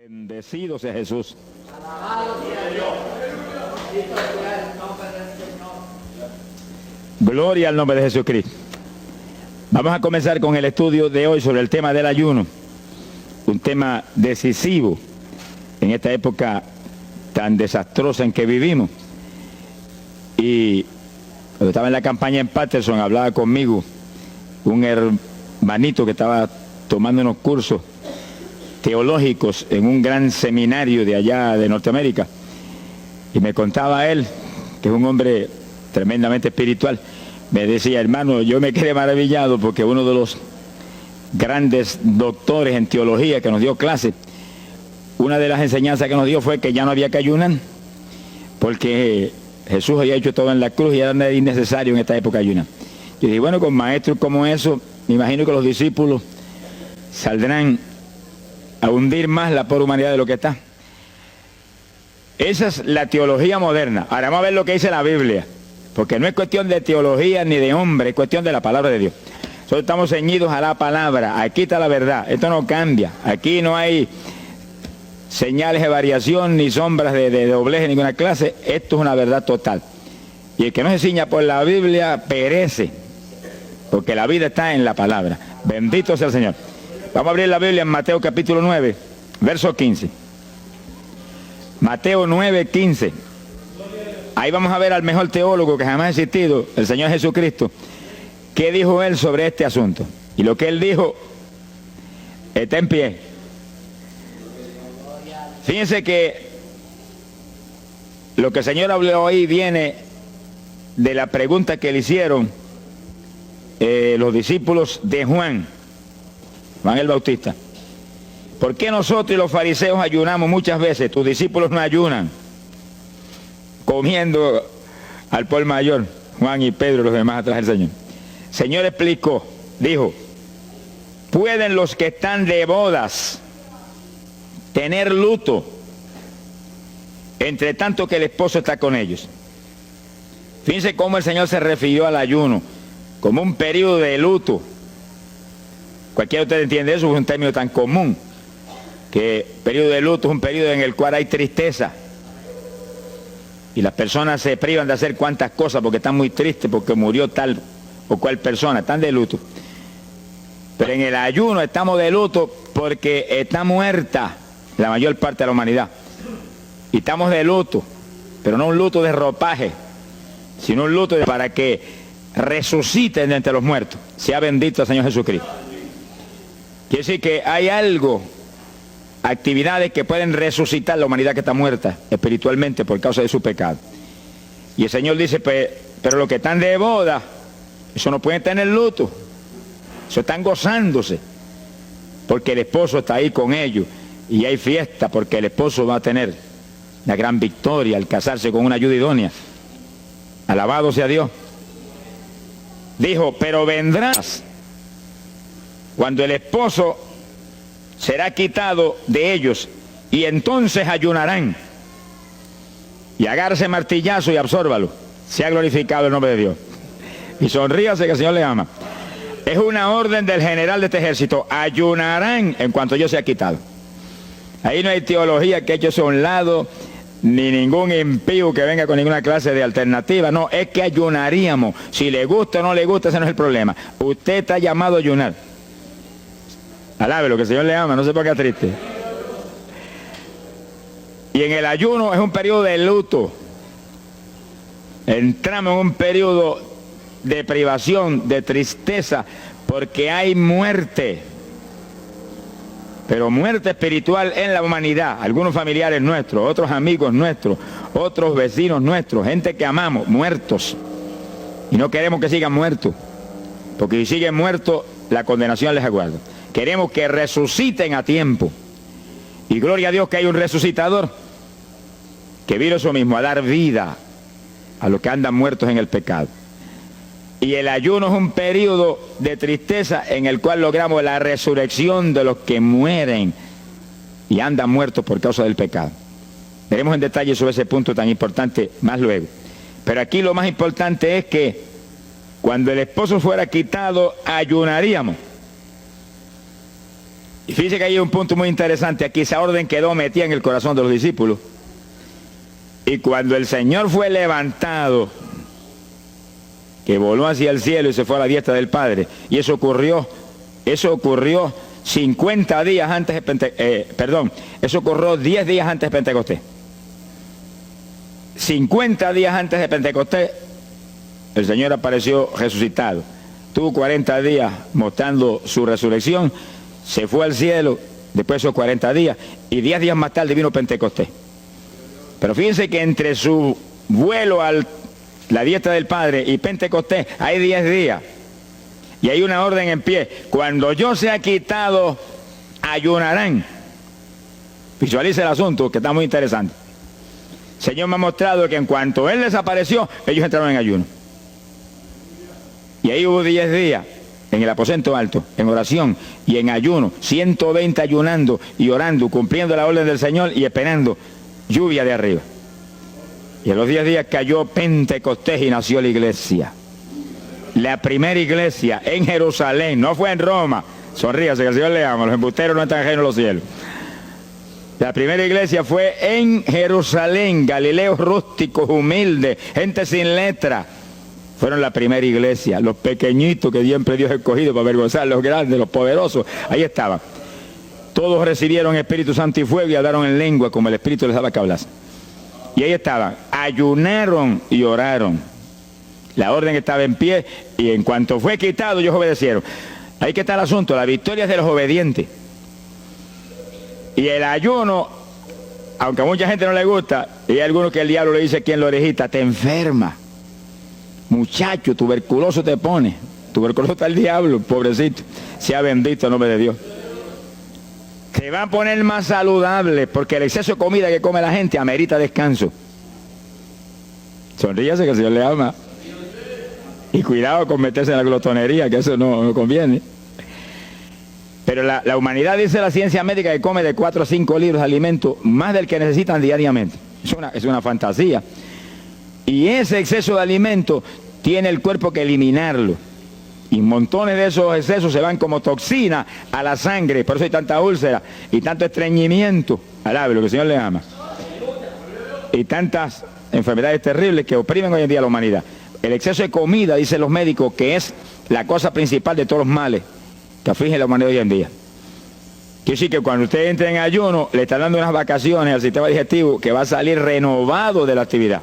Bendecido sea Jesús. Gloria al nombre de Jesucristo. Vamos a comenzar con el estudio de hoy sobre el tema del ayuno. Un tema decisivo en esta época tan desastrosa en que vivimos. Y cuando estaba en la campaña en Patterson, hablaba conmigo un hermanito que estaba tomando unos cursos teológicos en un gran seminario de allá de Norteamérica, y me contaba él, que es un hombre tremendamente espiritual, me decía: hermano, yo me quedé maravillado porque uno de los grandes doctores en teología que nos dio clase, una de las enseñanzas que nos dio fue que ya no había que ayunar, porque Jesús había hecho todo en la cruz y era innecesario en esta época ayunar. Yo dije, bueno, con maestros como eso, me imagino que los discípulos saldrán a hundir más la pobre humanidad de lo que está. Esa es la teología moderna. Ahora vamos a ver lo que dice la Biblia, porque no es cuestión de teología ni de hombre, es cuestión de la palabra de Dios. Nosotros estamos ceñidos a la palabra, aquí está la verdad, esto no cambia, aquí no hay señales de variación ni sombras de doblez de ninguna clase, esto es una verdad total. Y el que no se ciña por la Biblia perece, porque la vida está en la palabra. Bendito sea el Señor. Vamos a abrir la Biblia en Mateo capítulo 9, verso 15. Mateo 9, 15. Ahí vamos a ver al mejor teólogo que jamás ha existido, el Señor Jesucristo. ¿Qué dijo Él sobre este asunto? Y lo que Él dijo está en pie. Fíjense que lo que el Señor habló ahí viene de la pregunta que le hicieron los discípulos de Juan el Bautista. ¿Por qué nosotros y los fariseos ayunamos muchas veces? Tus discípulos no ayunan, comiendo al por mayor, Juan y Pedro y los demás atrás del Señor. El Señor explicó, dijo: ¿pueden los que están de bodas tener luto entre tanto que el esposo está con ellos? Fíjense cómo el Señor se refirió al ayuno como un periodo de luto. Cualquiera de ustedes entiende eso, es un término tan común, que periodo de luto es un periodo en el cual hay tristeza y las personas se privan de hacer cuantas cosas porque están muy tristes porque murió tal o cual persona, están de luto. Pero en el ayuno estamos de luto porque está muerta la mayor parte de la humanidad, y estamos de luto, pero no un luto de ropaje, sino un luto para que resuciten de entre los muertos. Sea bendito el Señor Jesucristo. Quiere decir que hay algo, actividades que pueden resucitar la humanidad que está muerta espiritualmente por causa de su pecado. Y el Señor dice, pero los que están de boda, eso no pueden tener luto, eso están gozándose, porque el esposo está ahí con ellos, y hay fiesta porque el esposo va a tener la gran victoria al casarse con una ayuda idónea. Alabado sea Dios. Dijo, pero vendrás cuando el esposo será quitado de ellos, y entonces ayunarán. Y agárrese martillazo y absórbalo. Sea glorificado el nombre de Dios. Y sonríase que el Señor le ama. Es una orden del general de este ejército. Ayunarán en cuanto yo sea quitado. Ahí no hay teología que eche eso a un lado, ni ningún impío que venga con ninguna clase de alternativa. No, es que ayunaríamos. Si le gusta o no le gusta, ese no es el problema. Usted está llamado a ayunar. Alabe lo que el Señor le ama, no se ponga triste. Y en el ayuno es un periodo de luto. Entramos en un periodo de privación, de tristeza, porque hay muerte. Pero muerte espiritual en la humanidad. Algunos familiares nuestros, otros amigos nuestros, otros vecinos nuestros, gente que amamos, muertos. Y no queremos que sigan muertos, porque si siguen muertos, la condenación les aguarda. Queremos que resuciten a tiempo. Y gloria a Dios que hay un resucitador que vino eso mismo, a dar vida a los que andan muertos en el pecado. Y el ayuno es un periodo de tristeza en el cual logramos la resurrección de los que mueren y andan muertos por causa del pecado. Veremos en detalle sobre ese punto tan importante más luego. Pero aquí lo más importante es que cuando el esposo fuera quitado, ayunaríamos. Y fíjense que hay un punto muy interesante aquí. Esa orden quedó metida en el corazón de los discípulos. Y cuando el Señor fue levantado, que voló hacia el cielo y se fue a la diestra del Padre, y eso ocurrió 50 días antes de Pentecostés, eso ocurrió 10 días antes de Pentecostés. 50 días antes de Pentecostés, el Señor apareció resucitado. Tuvo 40 días mostrando su resurrección, se fue al cielo después de esos 40 días, y 10 días más tarde vino Pentecostés. Pero fíjense que entre su vuelo a la diestra del Padre y Pentecostés hay 10 días. Y hay una orden en pie. Cuando yo sea quitado, ayunarán. Visualice el asunto, que está muy interesante. El Señor me ha mostrado que en cuanto Él desapareció, ellos entraron en ayuno. Y ahí hubo 10 días en el aposento alto, en oración y en ayuno. 120 ayunando y orando, cumpliendo la orden del Señor y esperando lluvia de arriba. Y en los 10 días cayó Pentecostés y nació la iglesia. La primera iglesia en Jerusalén, no fue en Roma. Sonríase, que el Señor le ama, los embusteros no están ajenos a los cielos. La primera iglesia fue en Jerusalén, galileos rústicos, humildes, gente sin letra. Fueron la primera iglesia, los pequeñitos que siempre Dios ha escogido para avergonzar a los grandes, los poderosos, ahí estaban. Todos recibieron Espíritu Santo y fuego y hablaron en lengua como el Espíritu les daba que hablasen. Y ahí estaban, ayunaron y oraron. La orden estaba en pie y en cuanto fue quitado ellos obedecieron. Ahí que está el asunto, la victoria es de los obedientes. Y el ayuno, aunque a mucha gente no le gusta, y hay algunos que el diablo le dice aquí en la orejita, te enferma. Muchacho, tuberculoso te pone. Tuberculoso está el diablo, pobrecito. Sea bendito el nombre de Dios. Se va a poner más saludable porque el exceso de comida que come la gente amerita descanso. Sonríase que el Señor le ama. Y cuidado con meterse en la glotonería, que eso no conviene. Pero la humanidad, dice la ciencia médica, que come de 4 a 5 libros de alimento, más del que necesitan diariamente. Es una fantasía. Y ese exceso de alimento tiene el cuerpo que eliminarlo. Y montones de esos excesos se van como toxina a la sangre. Por eso hay tanta úlcera y tanto estreñimiento. Alabe lo que el Señor le ama. Y tantas enfermedades terribles que oprimen hoy en día a la humanidad. El exceso de comida, dicen los médicos, que es la cosa principal de todos los males que afligen a la humanidad hoy en día. Quiere decir que cuando usted entra en ayuno, le está dando unas vacaciones al sistema digestivo que va a salir renovado de la actividad.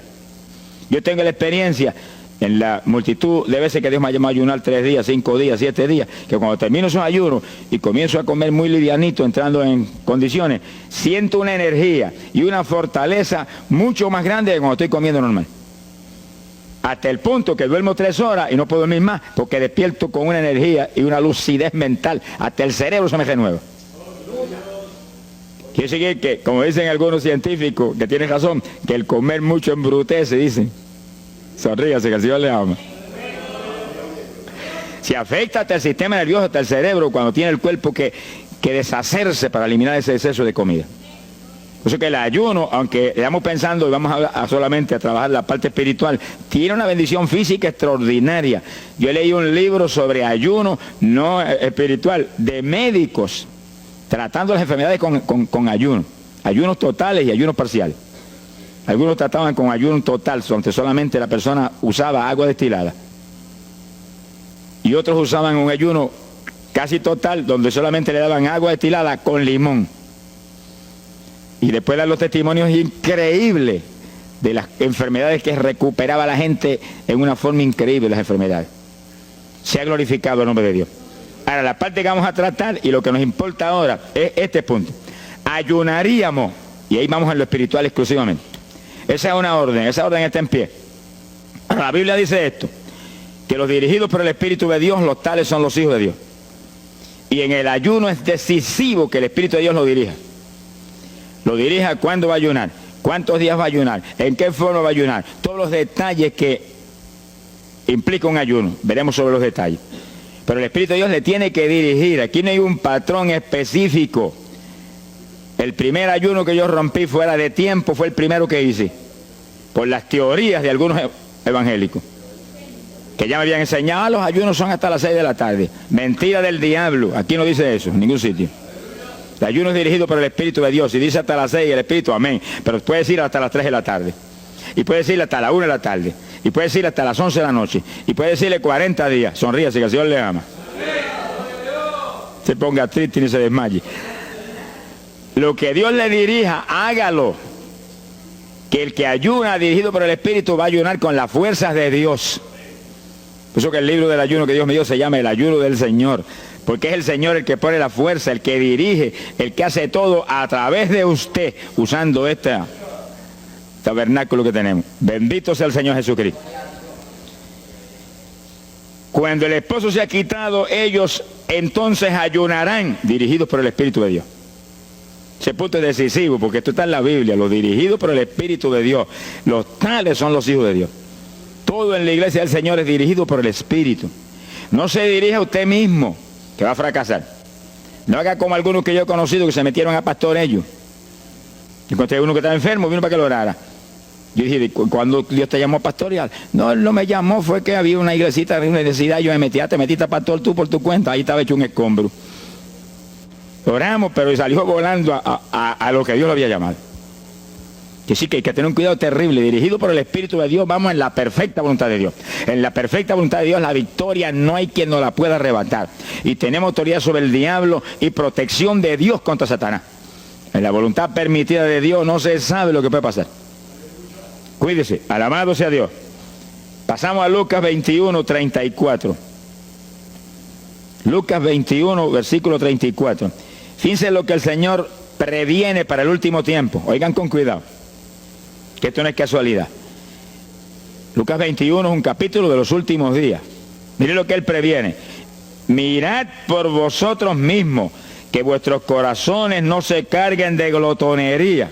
Yo tengo la experiencia en la multitud de veces que Dios me ha llamado a ayunar 3 días, 5 días, 7 días, que cuando termino esos ayunos y comienzo a comer muy livianito, entrando en condiciones, siento una energía y una fortaleza mucho más grande que cuando estoy comiendo normal. Hasta el punto que duermo 3 horas y no puedo dormir más, porque despierto con una energía y una lucidez mental. Hasta el cerebro se me renueva. Quiere decir que, como dicen algunos científicos, que tienen razón, que el comer mucho embrutece, dicen. Sonríase, que el Señor le ama. Si afecta hasta el sistema nervioso, hasta el cerebro, cuando tiene el cuerpo que deshacerse para eliminar ese exceso de comida. Por eso que el ayuno, aunque estamos pensando y vamos solamente a trabajar la parte espiritual, tiene una bendición física extraordinaria. Yo leí un libro sobre ayuno no espiritual, de médicos, tratando las enfermedades con ayuno. Ayunos totales y ayunos parciales. Algunos trataban con ayuno total, donde solamente la persona usaba agua destilada. Y otros usaban un ayuno casi total, donde solamente le daban agua destilada con limón. Y después dan los testimonios increíbles de las enfermedades que recuperaba la gente en una forma increíble, las enfermedades. Se ha glorificado el nombre de Dios. Ahora, la parte que vamos a tratar y lo que nos importa ahora es este punto. Ayunaríamos, y ahí vamos en lo espiritual exclusivamente. Esa es una orden, esa orden está en pie. La Biblia dice esto, que los dirigidos por el Espíritu de Dios, los tales son los hijos de Dios. Y en el ayuno es decisivo que el Espíritu de Dios lo dirija. Lo dirija cuándo va a ayunar, cuántos días va a ayunar, en qué forma va a ayunar. Todos los detalles que implica un ayuno, veremos sobre los detalles. Pero el Espíritu de Dios le tiene que dirigir. Aquí no hay un patrón específico. El primer ayuno que yo rompí fuera de tiempo fue el primero que hice, por las teorías de algunos evangélicos, que ya me habían enseñado, los ayunos son hasta las 6 de la tarde. Mentira del diablo, aquí no dice eso, en ningún sitio. El ayuno es dirigido por el Espíritu de Dios. Y dice hasta las 6 el Espíritu, amén. Pero puede decir hasta las 3 de la tarde. Y puede decirle hasta la 1 de la tarde. Y puede decirle hasta las 11 de la noche. Y puede decirle 40 días. Sonríase que el Señor le ama. Se ponga triste y ni se desmaye. Lo que Dios le dirija, hágalo. Que el que ayuna dirigido por el Espíritu va a ayunar con las fuerzas de Dios. Por eso que el libro del ayuno que Dios me dio se llama el ayuno del Señor. Porque es el Señor el que pone la fuerza, el que dirige, el que hace todo a través de usted, usando este tabernáculo que tenemos. Bendito sea el Señor Jesucristo. Cuando el esposo se ha quitado, ellos entonces ayunarán, dirigidos por el Espíritu de Dios. Ese punto es decisivo, porque esto está en la Biblia, los dirigidos por el Espíritu de Dios. Los tales son los hijos de Dios. Todo en la iglesia del Señor es dirigido por el Espíritu. No se dirija a usted mismo, que va a fracasar. No haga como algunos que yo he conocido que se metieron a pastor ellos. Encontré uno que estaba enfermo, vino para que lo orara. Yo dije, ¿cuándo Dios te llamó a pastorear? No, él no me llamó, fue que había una iglesita de una necesidad, yo me metí, te metiste a pastor tú por tu cuenta, ahí estaba hecho un escombro. Oramos, pero salió volando a lo que Dios lo había llamado. Que sí que hay que tener un cuidado terrible, dirigido por el Espíritu de Dios, vamos en la perfecta voluntad de Dios. En la perfecta voluntad de Dios la victoria no hay quien nos la pueda arrebatar. Y tenemos autoridad sobre el diablo y protección de Dios contra Satanás. En la voluntad permitida de Dios no se sabe lo que puede pasar. Cuídese, alabado sea Dios. Pasamos a Lucas 21, 34. Lucas 21, versículo 34. Fíjense lo que el Señor previene para el último tiempo. Oigan con cuidado, que esto no es casualidad. Lucas 21 es un capítulo de los últimos días. Miren lo que Él previene. Mirad por vosotros mismos, que vuestros corazones no se carguen de glotonería.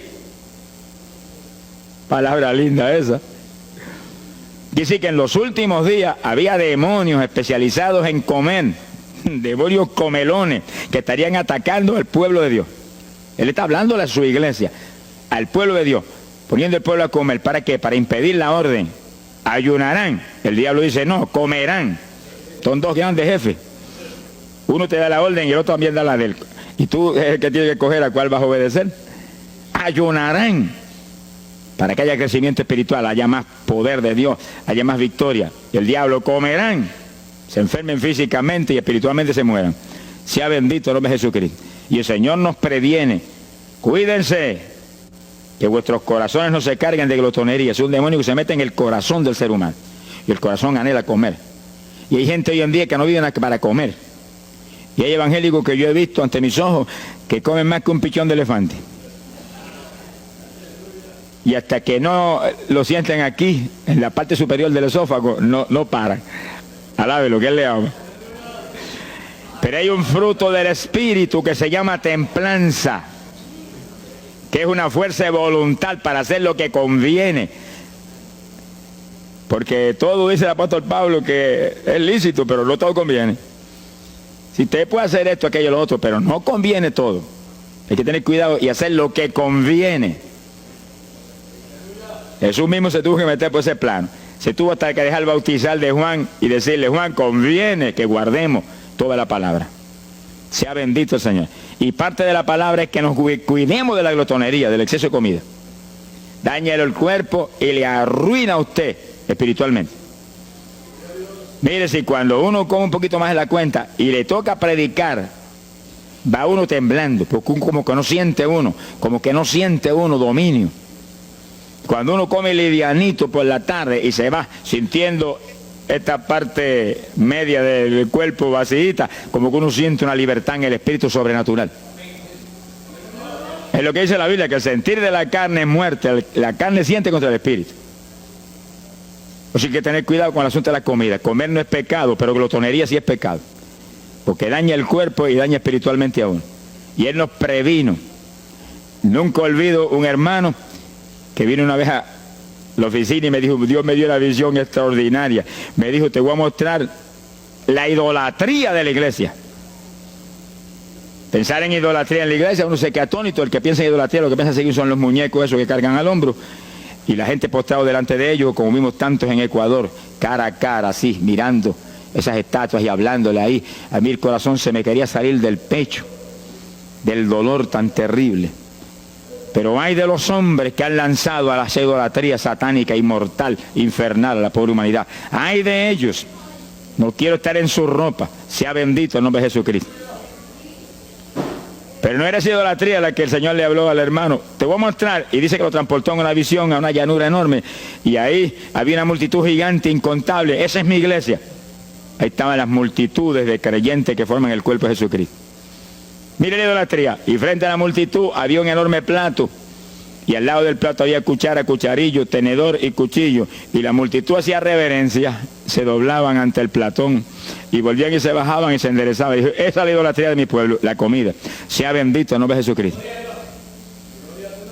Palabra linda esa. Dice que en los últimos días había demonios especializados en comer, demonios comelones que estarían atacando al pueblo de Dios. Él está hablando a su iglesia, al pueblo de Dios, poniendo el pueblo a comer. ¿Para qué? Para impedir la orden. Ayunarán. El diablo dice no, comerán. Son dos grandes jefes. Uno te da la orden y el otro también da la de él. Y tú es el que tiene que escoger a cuál vas a obedecer. Ayunarán. Para que haya crecimiento espiritual, haya más poder de Dios, haya más victoria. Y el diablo comerán. Se enfermen físicamente y espiritualmente se mueran. Sea bendito el nombre de Jesucristo. Y el Señor nos previene. Cuídense, que vuestros corazones no se carguen de glotonería. Es un demonio que se mete en el corazón del ser humano. Y el corazón anhela comer. Y hay gente hoy en día que no viven para comer. Y hay evangélicos que yo he visto ante mis ojos que comen más que un pichón de elefante. Y hasta que no lo sienten aquí, en la parte superior del esófago, no paran. Alabe lo que Él le ama. Pero hay un fruto del Espíritu que se llama templanza, que es una fuerza de voluntad para hacer lo que conviene. Porque todo dice el apóstol Pablo que es lícito, pero no todo conviene. Si usted puede hacer esto, aquello, lo otro, pero no conviene todo. Hay que tener cuidado y hacer lo que conviene. Jesús mismo se tuvo que meter por ese plano. Se tuvo hasta que dejar bautizar de Juan y decirle, Juan, conviene que guardemos toda la palabra. Sea bendito el Señor. Y parte de la palabra es que nos cuidemos de la glotonería, del exceso de comida. Daña el cuerpo y le arruina a usted espiritualmente. Mire, si cuando uno come un poquito más de la cuenta y le toca predicar, va uno temblando, porque como que no siente uno dominio. Cuando uno come livianito por la tarde y se va sintiendo esta parte media del cuerpo vacíita, como que uno siente una libertad en el espíritu sobrenatural. Es lo que dice la Biblia, que el sentir de la carne es muerte, la carne siente contra el espíritu. O sea, hay que tener cuidado con el asunto de la comida. Comer no es pecado, pero glotonería sí es pecado. Porque daña el cuerpo y daña espiritualmente a uno. Y Él nos previno. Nunca olvido un hermano que vino una vez a la oficina y me dijo, Dios me dio una visión extraordinaria. Me dijo, te voy a mostrar la idolatría de la iglesia. Pensar en idolatría en la iglesia, uno se queda atónito. El que piensa en idolatría, lo que piensa seguir son los muñecos esos que cargan al hombro. Y la gente postrado delante de ellos, como vimos tantos en Ecuador, cara a cara, así, mirando esas estatuas y hablándole ahí. A mí el corazón se me quería salir del pecho. del dolor tan terrible. Pero hay de los hombres que han lanzado a la idolatría satánica, inmortal, infernal a la pobre humanidad. Hay de ellos. No quiero estar en su ropa. Sea bendito el nombre de Jesucristo. Pero no era esa idolatría la que el Señor le habló al hermano. Te voy a mostrar. Y dice que lo transportó en una visión a una llanura enorme. Y ahí había una multitud gigante, incontable. Esa es mi iglesia. Ahí estaban las multitudes de creyentes que forman el cuerpo de Jesucristo. Mire la idolatría. Y frente a la multitud había un enorme plato. Y al lado del plato había cuchara, cucharillo, tenedor y cuchillo. Y la multitud hacía reverencia, se doblaban ante el platón. Y volvían y se bajaban y se enderezaban. Y dijo, esa es la idolatría de mi pueblo, la comida. Sea bendito el nombre de Jesucristo.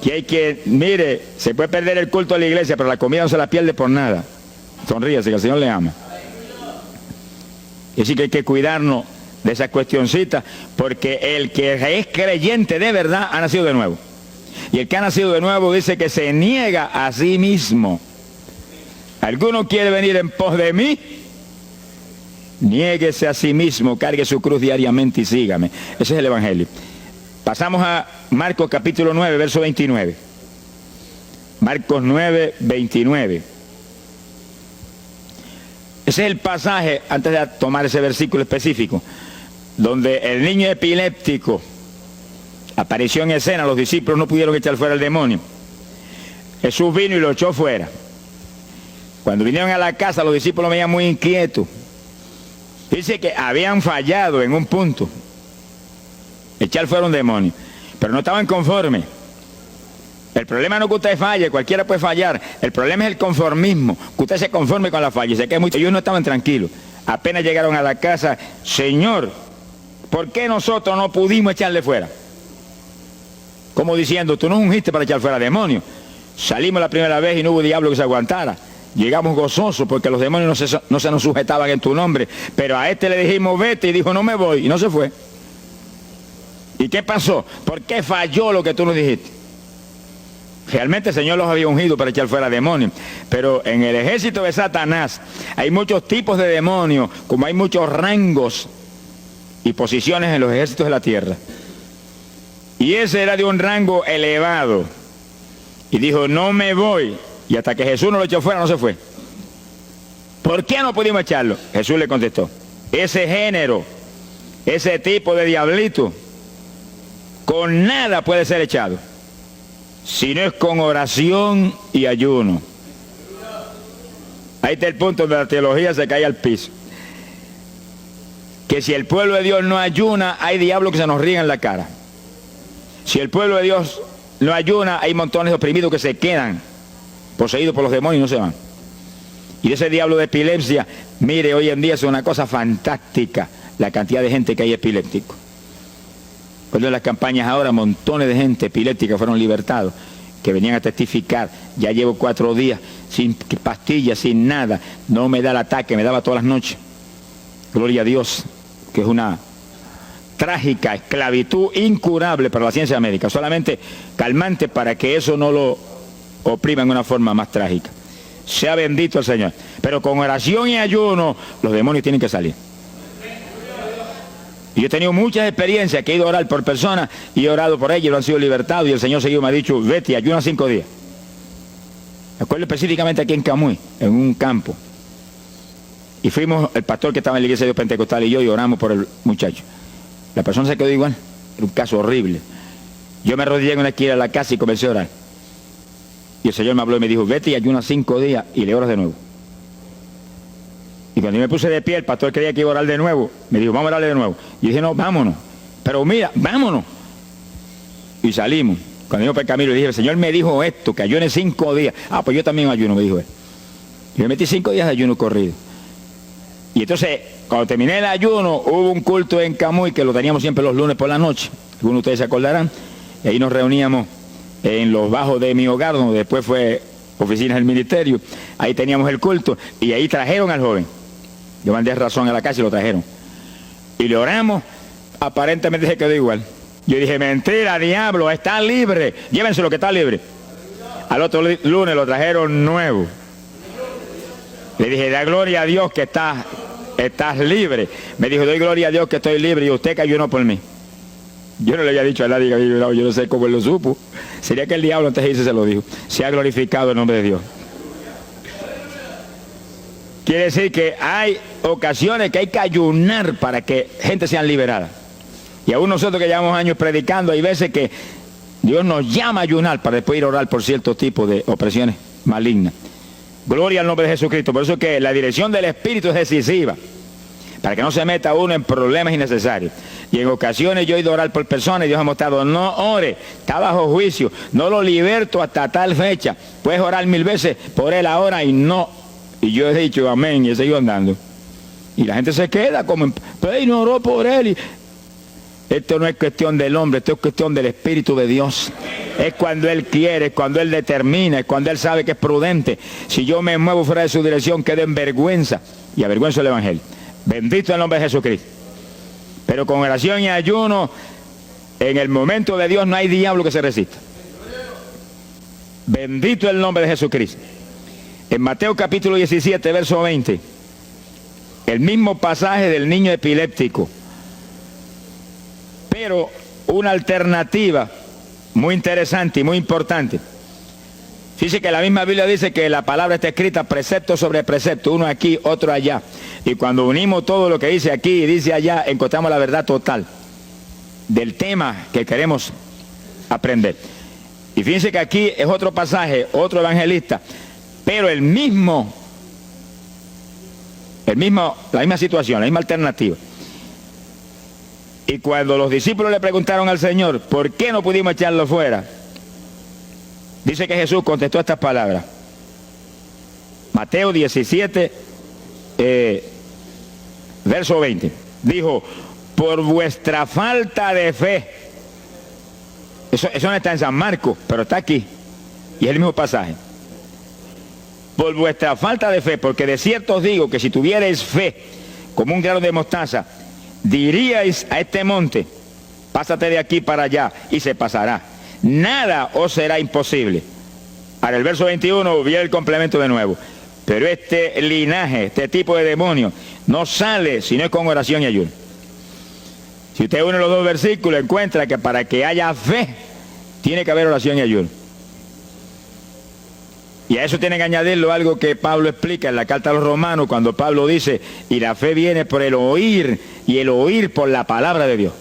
Que hay que, mire, se puede perder el culto de la iglesia, pero la comida no se la pierde por nada. Sonríase, que el Señor le ama. Y así que hay que cuidarnos de esas cuestioncitas, porque el que es creyente de verdad ha nacido de nuevo. Y el que ha nacido de nuevo dice que se niega a sí mismo. ¿Alguno quiere venir en pos de mí? Niéguese a sí mismo, cargue su cruz diariamente y sígame. Ese es el Evangelio. Pasamos a Marcos capítulo 9, verso 29. Marcos 9, 29. Ese es el pasaje, antes de tomar ese versículo específico, donde el niño epiléptico apareció en escena. Los discípulos no pudieron echar fuera el demonio. Jesús vino y lo echó fuera. Cuando vinieron a la casa, los discípulos lo veían muy inquietos. Dice que habían fallado en un punto. Echar fuera un demonio. Pero no estaban conformes. El problema no es que usted falle, cualquiera puede fallar. El problema es el conformismo, que usted se conforme con la falla. Sé que ellos no estaban tranquilos. Apenas llegaron a la casa, Señor, ¿por qué nosotros no pudimos echarle fuera? Como diciendo, tú nos ungiste para echar fuera demonios. Salimos la primera vez y no hubo diablo que se aguantara. Llegamos gozosos porque los demonios no se nos sujetaban en tu nombre. Pero a este le dijimos, vete, y dijo, no me voy, y no se fue. ¿Y qué pasó? ¿Por qué falló lo que tú nos dijiste? Realmente el Señor los había ungido para echar fuera demonios. Pero en el ejército de Satanás hay muchos tipos de demonios, como hay muchos rangos y posiciones en los ejércitos de la tierra. Y ese era de un rango elevado. Y dijo, no me voy. Y hasta que Jesús no lo echó fuera, no se fue. ¿Por qué no pudimos echarlo? Jesús le contestó, ese género, ese tipo de diablito, con nada puede ser echado, si no es con oración y ayuno. Ahí está el punto donde la teología se cae al piso. Que si el pueblo de Dios no ayuna, hay diablos que se nos ríen en la cara. Si el pueblo de Dios no ayuna, hay montones de oprimidos que se quedan poseídos por los demonios y no se van. Y ese diablo de epilepsia, mire, hoy en día es una cosa fantástica la cantidad de gente que hay epiléptico. Cuando en las campañas ahora, montones de gente epiléptica fueron libertados, que venían a testificar, ya llevo 4 días sin pastillas, sin nada, no me da el ataque, me daba todas las noches. Gloria a Dios, que es una trágica esclavitud incurable para la ciencia médica, solamente calmante para que eso no lo oprima en una forma más trágica. Sea bendito el Señor. Pero con oración y ayuno, los demonios tienen que salir. Y yo he tenido muchas experiencias que he ido a orar por personas y he orado por ellos, y lo han sido libertados, y el Señor seguido me ha dicho, vete, ayuna 5 días. Me acuerdo específicamente aquí en Camuy, en un campo. Y fuimos, el pastor que estaba en la iglesia de Dios Pentecostal y yo, y oramos por el muchacho. La persona se quedó igual, era un caso horrible. Yo me arrodillé en una esquina de la casa y comencé a orar. Y el Señor me habló y me dijo, vete y ayuna 5 días y le oras de nuevo. Y cuando yo me puse de pie, el pastor creía que iba a orar de nuevo. Me dijo, vamos a orarle de nuevo. Y dije, no, vámonos. Pero mira, vámonos. Y salimos. Cuando yo por el camino le dije, el Señor me dijo esto, que ayune 5 días. Ah, pues yo también ayuno, me dijo él. Y me metí 5 días de ayuno corrido. Y entonces, cuando terminé el ayuno, hubo un culto en Camuy, que lo teníamos siempre los lunes por la noche. Algunos de ustedes se acordarán. Y ahí nos reuníamos en los bajos de mi hogar, donde después fue oficinas del ministerio. Ahí teníamos el culto y ahí trajeron al joven. Yo mandé razón a la casa y lo trajeron. Y le oramos, aparentemente se quedó igual. Yo dije, mentira, diablo, está libre. Llévense lo que está libre. Al otro lunes lo trajeron nuevo. Le dije, da gloria a Dios que estás libre. Me dijo, doy gloria a Dios que estoy libre y usted que ayunó por mí. Yo no le había dicho a nadie que había ayunado, yo no sé cómo él lo supo. Sería que el diablo antes de irse se lo dijo. Se ha glorificado el nombre de Dios. Quiere decir que hay ocasiones que hay que ayunar para que gente sea liberada. Y aún nosotros que llevamos años predicando, hay veces que Dios nos llama a ayunar para después ir a orar por ciertos tipos de opresiones malignas. Gloria al nombre de Jesucristo. Por eso es que la dirección del Espíritu es decisiva, para que no se meta uno en problemas innecesarios. Y en ocasiones yo he ido a orar por personas y Dios ha mostrado, no ore, está bajo juicio, no lo liberto hasta tal fecha. Puedes orar 1000 veces por él ahora y no. Y yo he dicho amén y he seguido andando. Y la gente se queda como, pero no oró por él. Y esto no es cuestión del hombre, esto es cuestión del Espíritu de Dios. Es cuando Él quiere, es cuando Él determina, es cuando Él sabe que es prudente. Si yo me muevo fuera de su dirección, quedo en vergüenza. Y avergüenzo el Evangelio. Bendito el nombre de Jesucristo. Pero con oración y ayuno, en el momento de Dios no hay diablo que se resista. Bendito el nombre de Jesucristo. En Mateo capítulo 17, verso 20, el mismo pasaje del niño epiléptico, pero una alternativa muy interesante y muy importante. Fíjese que la misma Biblia dice que la palabra está escrita precepto sobre precepto, uno aquí, otro allá. Y cuando unimos todo lo que dice aquí y dice allá, encontramos la verdad total del tema que queremos aprender. Y fíjense que aquí es otro pasaje, otro evangelista, pero la misma situación, la misma alternativa. Y cuando los discípulos le preguntaron al Señor, ¿por qué no pudimos echarlo fuera? Dice que Jesús contestó estas palabras. Mateo 17, verso 20. Dijo, por vuestra falta de fe. Eso no está en San Marcos, pero está aquí. Y es el mismo pasaje. Por vuestra falta de fe, porque de cierto os digo que si tuvierais fe como un grano de mostaza, diríais a este monte, pásate de aquí para allá, y se pasará. Nada os será imposible. Ahora el verso 21 viene el complemento de nuevo. Pero este linaje, este tipo de demonio, no sale si no es con oración y ayuno. Si usted une los dos versículos, encuentra que para que haya fe, tiene que haber oración y ayuno. Y a eso tiene que añadirlo algo que Pablo explica en la carta a los Romanos, cuando Pablo dice, y la fe viene por el oír, y el oír por la palabra de Dios.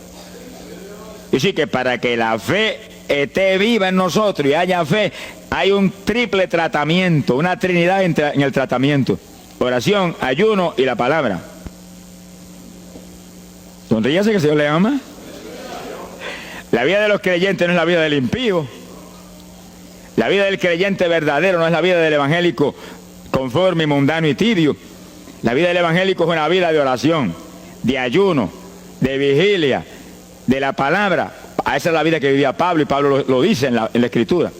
Y sí que para que la fe esté viva en nosotros y haya fe, hay un triple tratamiento, una trinidad en el tratamiento. Oración, ayuno y la palabra. Sonríase que el Señor le ama. La vida de los creyentes no es la vida del impío. La vida del creyente verdadero no es la vida del evangélico conforme, mundano y tibio. La vida del evangélico es una vida de oración, de ayuno, de vigilia, de la palabra. Esa es la vida que vivía Pablo, y Pablo lo dice en la Escritura,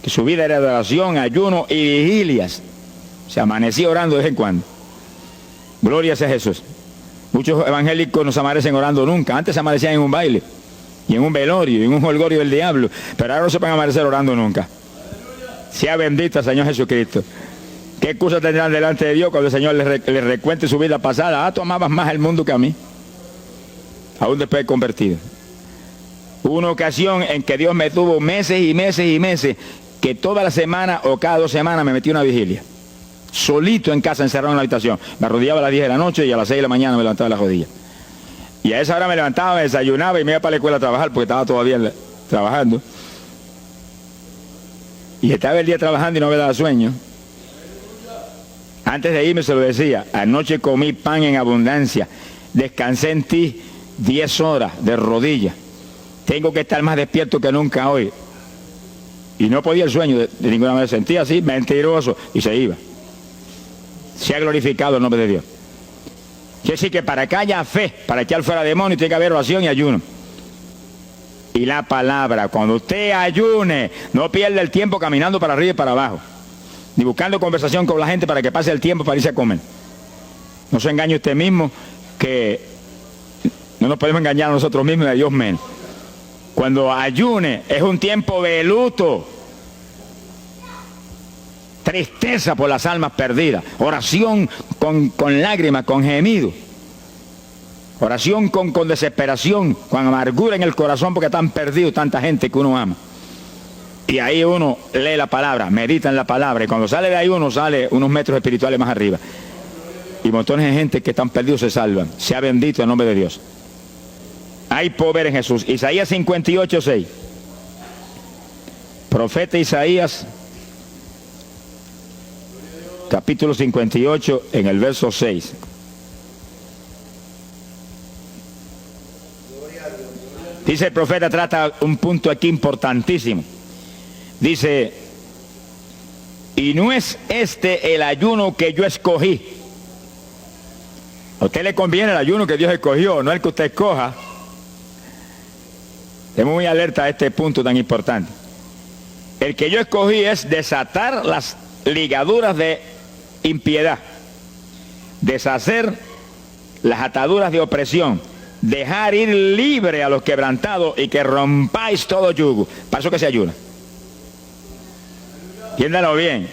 que su vida era de oración, ayuno y vigilias. Se amanecía orando de vez en cuando. Gloria sea Jesús. Muchos evangélicos no se amanecen orando nunca. Antes se amanecían en un baile, y en un velorio, y en un holgorio del diablo, pero ahora no se van a amanecer orando nunca. Sea bendito el Señor Jesucristo. ¿Qué excusa tendrán delante de Dios cuando el Señor les recuente su vida pasada? Ah, tú amabas más el mundo que a mí, aún después de convertido. Hubo una ocasión en que Dios me tuvo meses y meses y meses, que toda la semana o cada 2 semanas me metí una vigilia. Solito en casa, encerrado en la habitación. Me arrodillaba a las 10 de la noche y a las 6 de la mañana me levantaba las rodillas. Y a esa hora me levantaba, me desayunaba y me iba para la escuela a trabajar, porque estaba todavía trabajando. Y estaba el día trabajando y no me daba sueño. Antes de irme se lo decía, anoche comí pan en abundancia, descansé en ti 10 horas de rodillas. Tengo que estar más despierto que nunca hoy. Y no podía el sueño de ninguna manera, sentía así, mentiroso, y se iba. Se ha glorificado el nombre de Dios. Quiere decir que para que haya fe, para echar fuera demonios, tiene que haber oración y ayuno. Y la palabra, cuando usted ayune, no pierda el tiempo caminando para arriba y para abajo, ni buscando conversación con la gente para que pase el tiempo para irse a comer. No se engañe usted mismo, que no nos podemos engañar a nosotros mismos y a Dios menos. Cuando ayune es un tiempo de luto, tristeza por las almas perdidas, oración con lágrimas, con gemidos. Oración con desesperación, con amargura en el corazón porque están perdidos tanta gente que uno ama. Y ahí uno lee la palabra, medita en la palabra, y cuando sale de ahí uno sale unos metros espirituales más arriba. Y montones de gente que están perdidos se salvan. Sea bendito el nombre de Dios. Hay poder en Jesús. Isaías 58:6. Profeta Isaías, capítulo 58, en el verso 6. Dice el profeta, trata un punto aquí importantísimo. Dice, y no es este el ayuno que yo escogí. A usted le conviene el ayuno que Dios escogió, no el que usted escoja. Estemos muy alerta a este punto tan importante. El que yo escogí es desatar las ligaduras de impiedad, deshacer las ataduras de opresión, dejar ir libre a los quebrantados y que rompáis todo yugo. Para eso que se ayuna. Entiéndalo bien.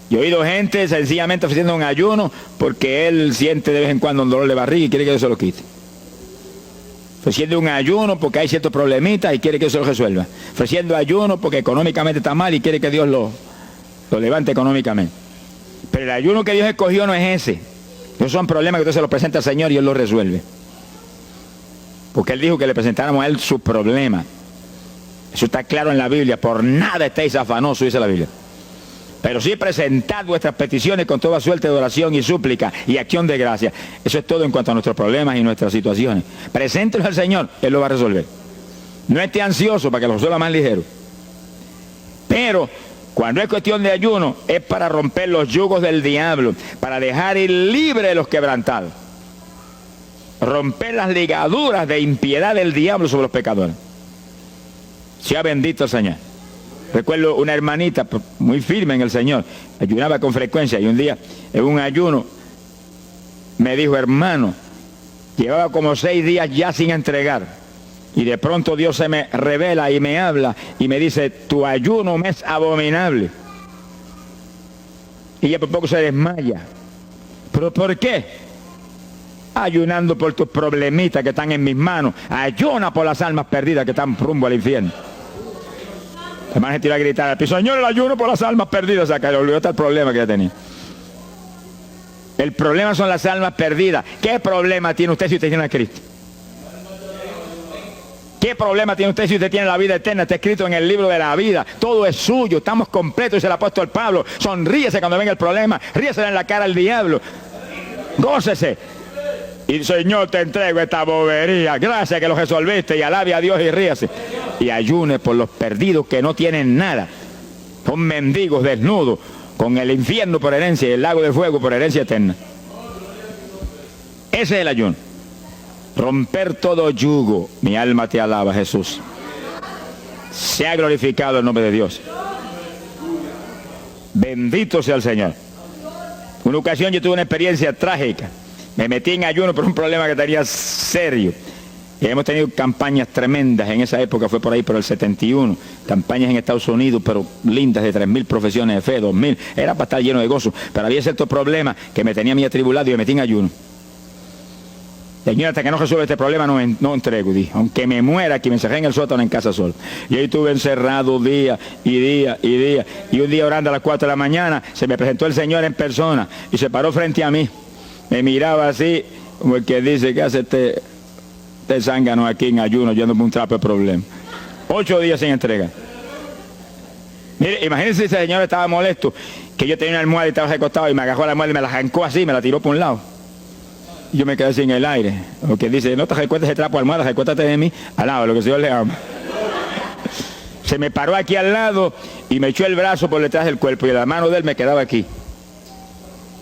Yo he oído gente sencillamente ofreciendo un ayuno porque él siente de vez en cuando un dolor de barriga y quiere que Dios se lo quite. Ofreciendo un ayuno porque hay ciertos problemitas y quiere que Dios se lo resuelva. Ofreciendo ayuno porque económicamente está mal y quiere que Dios lo levante económicamente. Pero el ayuno que Dios escogió no es ese. Esos son problemas que usted se los presenta al Señor y Él los resuelve. Porque Él dijo que le presentáramos a Él sus problemas. Eso está claro en la Biblia. Por nada estéis afanosos, dice la Biblia. Pero sí presentad vuestras peticiones con toda suerte de oración y súplica y acción de gracia. Eso es todo en cuanto a nuestros problemas y nuestras situaciones. Preséntelos al Señor, Él lo va a resolver. No esté ansioso para que lo resuelva más ligero. Pero cuando es cuestión de ayuno, es para romper los yugos del diablo, para dejar ir libre a los quebrantados. Romper las ligaduras de impiedad del diablo sobre los pecadores. Sea bendito el Señor. Recuerdo una hermanita muy firme en el Señor, ayunaba con frecuencia y un día en un ayuno me dijo, hermano, llevaba como 6 días ya sin entregar y de pronto Dios se me revela y me habla y me dice, tu ayuno me es abominable. Y ella por poco se desmaya. ¿Pero por qué? Ayunando por tus problemitas que están en mis manos. Ayuna por las almas perdidas que están rumbo al infierno. La hermana se tiró a gritar al piso, Señor, el ayuno por las almas perdidas. O sea, que le olvidó hasta el problema que ella tenía. El problema son las almas perdidas. ¿Qué problema tiene usted si usted tiene a Cristo? ¿Qué problema tiene usted si usted tiene la vida eterna? Está escrito en el libro de la vida. Todo es suyo. Estamos completos, dice el apóstol Pablo. Sonríese cuando venga el problema. Ríese en la cara al diablo. Gócese. Y Señor, te entrego esta bobería. Gracias que lo resolviste. Y alabe a Dios y ríase. Y ayune por los perdidos que no tienen nada. Son mendigos desnudos, con el infierno por herencia y el lago de fuego por herencia eterna. Ese es el ayuno. Romper todo yugo. Mi alma te alaba, Jesús. Sea glorificado el nombre de Dios. Bendito sea el Señor. Una ocasión yo tuve una experiencia trágica. Me metí en ayuno por un problema que tenía serio. Y hemos tenido campañas tremendas. En esa época fue por ahí, por el 71. Campañas en Estados Unidos, pero lindas, de 3.000 profesiones de fe, 2.000. Era para estar lleno de gozo. Pero había ciertos problemas que me tenía a mí atribulado y me metí en ayuno. Señor, hasta que no resuelva este problema no entrego. Dije, aunque me muera aquí, me encerré en el sótano en casa solo. Y ahí estuve encerrado día y día y día. Y un día orando a las 4 de la mañana, se me presentó el Señor en persona y se paró frente a mí. Me miraba así, como el que dice, ¿qué hace este zángano aquí en ayuno, yéndome un trapo de problema? 8 días sin entrega. Mire, imagínense si ese señor estaba molesto, que yo tenía una almohada y estaba recostado y me agarró la almohada y me la arrancó así, me la tiró por un lado. Y yo me quedé sin el aire. O que dice, no te recuerdes ese trapo de almohada, recuéstate de mí, al lado, lo que el Señor le ama. Se me paró aquí al lado y me echó el brazo por detrás del cuerpo y la mano de él me quedaba aquí.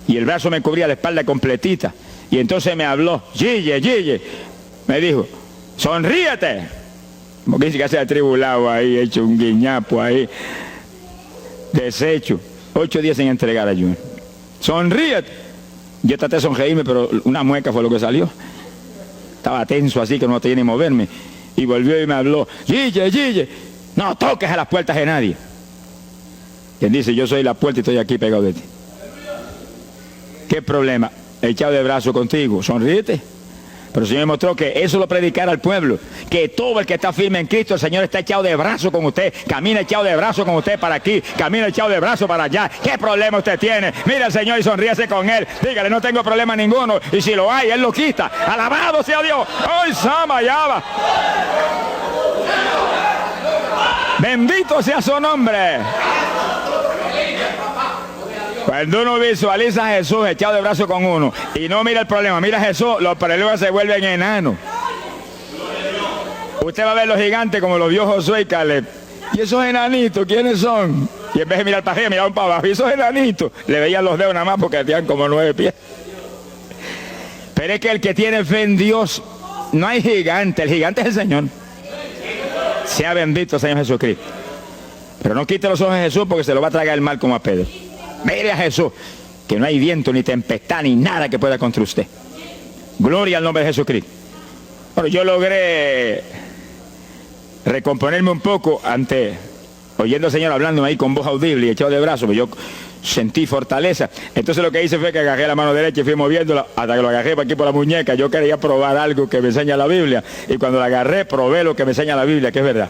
Y el brazo me cubría la espalda completita. Y entonces me habló, Gille, Gille. Me dijo, sonríete. Como que dice que se ha atribulado ahí, hecho un guiñapo ahí. Deshecho. 8 días sin entregar ayuno. Sonríete. Yo traté de sonreírme, pero una mueca fue lo que salió. Estaba tenso así que no tenía ni moverme. Y volvió y me habló, Gille, Gille, no toques a las puertas de nadie. Quien dice, yo soy la puerta y estoy aquí pegado de ti. ¿Qué problema? Echado de brazo contigo, sonríete. Pero el Señor me mostró que eso lo predicara al pueblo, que todo el que está firme en Cristo, el Señor está echado de brazo con usted, camina echado de brazo con usted para aquí, camina echado de brazo para allá. ¿Qué problema usted tiene? Mira al Señor y sonríese con Él, dígale, no tengo problema ninguno, y si lo hay, Él lo quita. Alabado sea Dios. ¡Ay, Sama, Yaba! Bendito sea su nombre. Cuando uno visualiza a Jesús echado de brazo con uno y no mira el problema, mira a Jesús, los problemas se vuelven enanos. Usted va a ver los gigantes como los vio Josué y Caleb. ¿Y esos enanitos quiénes son? Y en vez de mirar para arriba, miraban para abajo. ¿Y esos enanitos? Le veían los dedos nada más porque tenían como 9 pies. Pero es que el que tiene fe en Dios, no hay gigante, el gigante es el Señor. Sea bendito Señor Jesucristo. Pero no quite los ojos de Jesús porque se lo va a tragar el mal como a Pedro. Mire a Jesús, que no hay viento, ni tempestad, ni nada que pueda contra usted. Gloria al nombre de Jesucristo. Bueno, yo logré recomponerme un poco oyendo al Señor hablándome ahí con voz audible y echado de brazos, pues yo sentí fortaleza. Entonces lo que hice fue que agarré la mano derecha y fui moviéndola hasta que lo agarré por aquí por la muñeca. Yo quería probar algo que me enseña la Biblia, y cuando la agarré probé lo que me enseña la Biblia, que es verdad,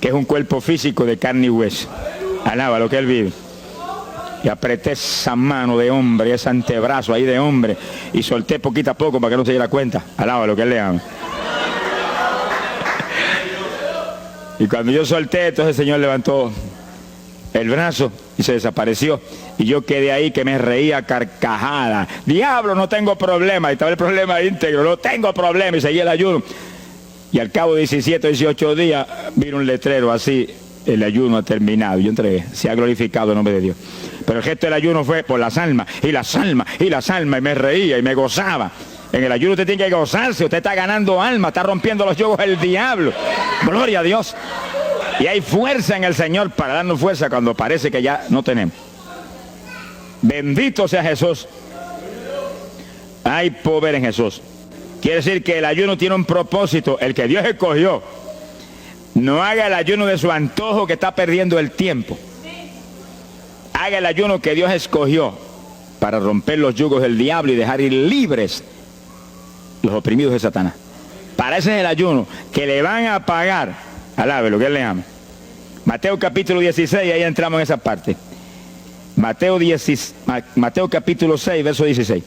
que es un cuerpo físico de carne y hueso. Alaba lo que Él vive. Y apreté esa mano de hombre, ese antebrazo ahí de hombre, y solté poquito a poco para que no se diera cuenta. Alaba lo que Él le ama. Y cuando yo solté, entonces el Señor levantó el brazo y se desapareció. Y yo quedé ahí que me reía carcajada. Diablo, no tengo problema. Y estaba el problema íntegro, no tengo problema. Y seguí el ayuno. Y al cabo de 17 o 18 días, vino un letrero así: el ayuno ha terminado. Y yo entregué, se ha glorificado el nombre de Dios. Pero el gesto del ayuno fue por las almas, y las almas, y las almas, y me reía y me gozaba. En el ayuno usted tiene que gozarse, usted está ganando alma, está rompiendo los yugos del diablo. Gloria a Dios. Y hay fuerza en el Señor para darnos fuerza cuando parece que ya no tenemos. Bendito sea Jesús. Hay poder en Jesús. Quiere decir que el ayuno tiene un propósito, el que Dios escogió. No haga el ayuno de su antojo, que está perdiendo el tiempo. Haga el ayuno que Dios escogió para romper los yugos del diablo y dejar ir libres los oprimidos de Satanás. Para ese es el ayuno que le van a pagar. Alabe lo que Él le ama. Mateo capítulo 16, ahí entramos en esa parte. Mateo capítulo 6, verso 16.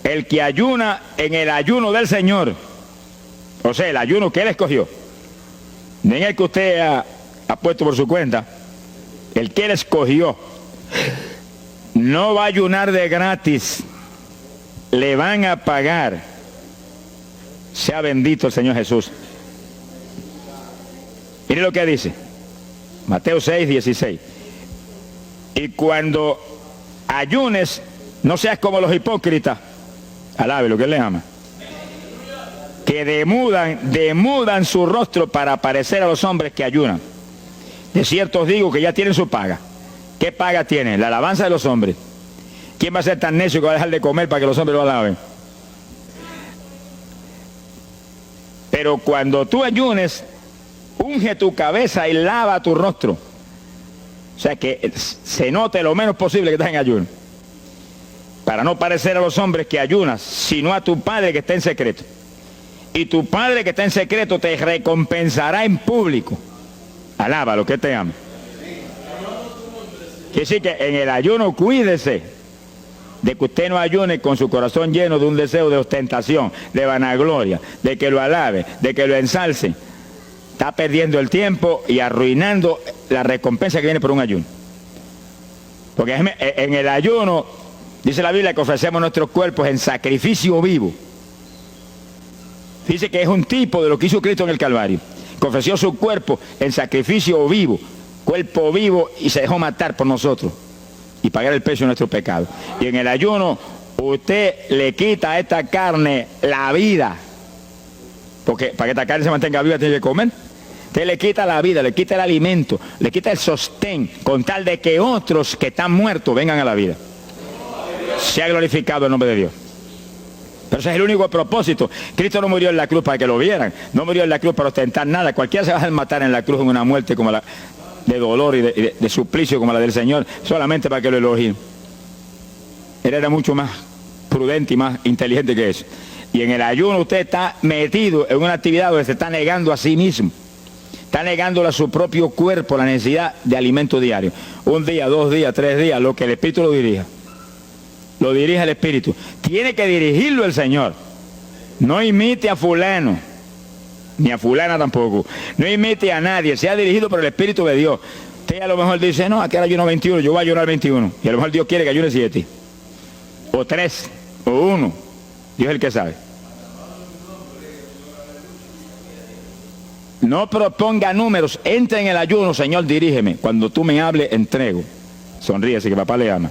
El que ayuna en el ayuno del Señor, o sea, el ayuno que Él escogió, no en el que usted ha puesto por su cuenta, el que Él escogió, no va a ayunar de gratis, le van a pagar. Sea bendito el Señor Jesús. Mire lo que dice Mateo 6, 16. Y cuando ayunes, no seas como los hipócritas. Alabe lo que Él le ama. Que demudan su rostro para parecer a los hombres que ayunan. De cierto os digo que ya tienen su paga. ¿Qué paga tienen? La alabanza de los hombres. ¿Quién va a ser tan necio que va a dejar de comer para que los hombres lo alaben? Pero cuando tú ayunes, unge tu cabeza y lava tu rostro. O sea, que se note lo menos posible que estás en ayuno. Para no parecer a los hombres que ayunas, sino a tu Padre que está en secreto. Y tu Padre que está en secreto te recompensará en público. Alaba lo que te ama. Quiere decir que en el ayuno cuídese de que usted no ayune con su corazón lleno de un deseo de ostentación, de vanagloria, de que lo alabe, de que lo ensalce. Está perdiendo el tiempo y arruinando la recompensa que viene por un ayuno. Porque en el ayuno, dice la Biblia, que ofrecemos nuestros cuerpos en sacrificio vivo. Dice que es un tipo de lo que hizo Cristo en el Calvario, que ofreció su cuerpo en sacrificio vivo, cuerpo vivo, y se dejó matar por nosotros y pagar el precio de nuestro pecado. Y en el ayuno usted le quita a esta carne la vida, porque para que esta carne se mantenga viva tiene que comer. Usted le quita la vida, le quita el alimento, le quita el sostén, con tal de que otros que están muertos vengan a la vida. Se ha glorificado el nombre de Dios. Pero ese es el único propósito. Cristo no murió en la cruz para que lo vieran, no murió en la cruz para ostentar nada. Cualquiera se va a matar en la cruz en una muerte como la de dolor y de suplicio como la del Señor, solamente para que lo elogien. Él era mucho más prudente y más inteligente que eso. Y en el ayuno usted está metido en una actividad donde se está negando a sí mismo. Está negándole a su propio cuerpo la necesidad de alimento diario. Un día, 2 días, 3 días, lo que el Espíritu lo dirija. Lo dirige el Espíritu. Tiene que dirigirlo el Señor. No imite a fulano, ni a fulana tampoco. No imite a nadie, sea dirigido por el Espíritu de Dios. Usted a lo mejor dice, no, aquí ayuno 21, yo voy a ayunar 21. Y a lo mejor Dios quiere que ayune 7. O 3, o 1. Dios es el que sabe. No proponga números, entre en el ayuno, Señor, dirígeme. Cuando tú me hables, entrego. Sonríese que papá le ama.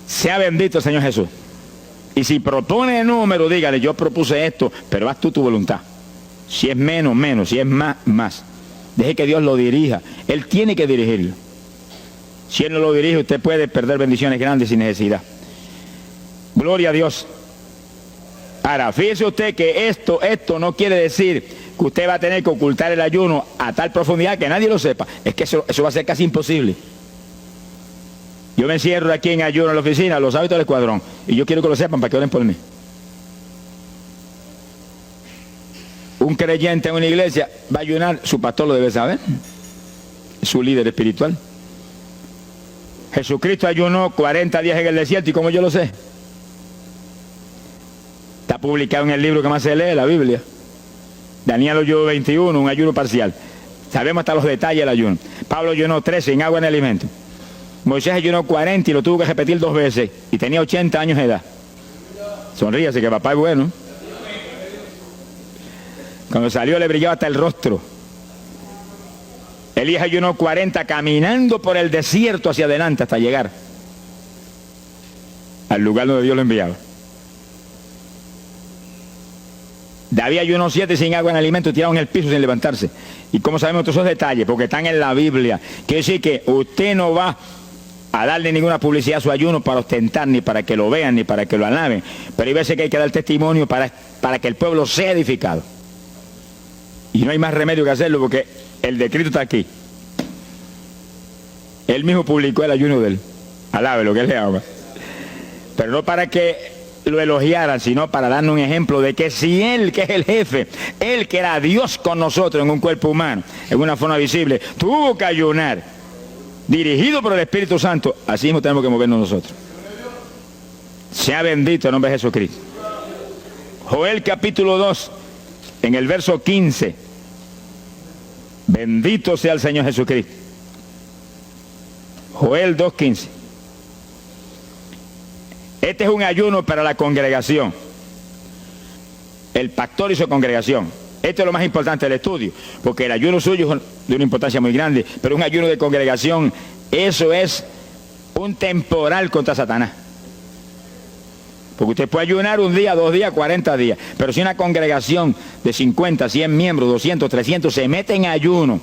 Sea bendito el Señor Jesús. Y si propone número, dígale, yo propuse esto, pero haz tú tu voluntad. Si es menos, menos. Si es más, más. Deje que Dios lo dirija. Él tiene que dirigirlo. Si Él no lo dirige, usted puede perder bendiciones grandes sin necesidad. Gloria a Dios. Ahora, fíjese usted que esto no quiere decir que usted va a tener que ocultar el ayuno a tal profundidad que nadie lo sepa. Es que eso va a ser casi imposible. Yo me encierro aquí en ayuno en la oficina, los hábitos del escuadrón, y yo quiero que lo sepan para que oren por mí. Un creyente en una iglesia va a ayunar, su pastor lo debe saber, su líder espiritual. Jesucristo ayunó 40 días en el desierto, ¿y cómo yo lo sé? Está publicado en el libro que más se lee, la Biblia. Daniel ayunó 21, un ayuno parcial. Sabemos hasta los detalles del ayuno. Pablo ayunó 13 sin agua en alimento. Moisés ayunó 40 y lo tuvo que repetir 2 veces. Y tenía 80 años de edad. Sonríase que papá es bueno. Cuando salió le brillaba hasta el rostro. Elías ayunó 40 caminando por el desierto hacia adelante hasta llegar al lugar donde Dios lo enviaba. David ayunó 7 sin agua en alimento y tirado en el piso sin levantarse. ¿Y cómo sabemos todos esos detalles? Porque están en la Biblia. Quiere decir que usted no va a darle ninguna publicidad a su ayuno para ostentar, ni para que lo vean, ni para que lo alaben. Pero hay veces que hay que dar testimonio para que el pueblo sea edificado. Y no hay más remedio que hacerlo porque el decreto está aquí. Él mismo publicó el ayuno de él. Alabe lo que él le ama. Pero no para que lo elogiaran, sino para darnos un ejemplo de que si Él, que es el jefe, Él que era Dios con nosotros en un cuerpo humano, en una forma visible, tuvo que ayunar, dirigido por el Espíritu Santo, así mismo tenemos que movernos nosotros. Sea bendito el nombre de Jesucristo. Joel capítulo 2, en el verso 15. Bendito sea el Señor Jesucristo. Joel 2:15. Este es un ayuno para la congregación. El pastor y su congregación. Esto es lo más importante del estudio, porque el ayuno suyo es de una importancia muy grande, pero un ayuno de congregación, eso es un temporal contra Satanás. Porque usted puede ayunar 1 día, 2 días, 40 días, pero si una congregación de 50, 100 miembros, 200, 300 se mete en ayuno,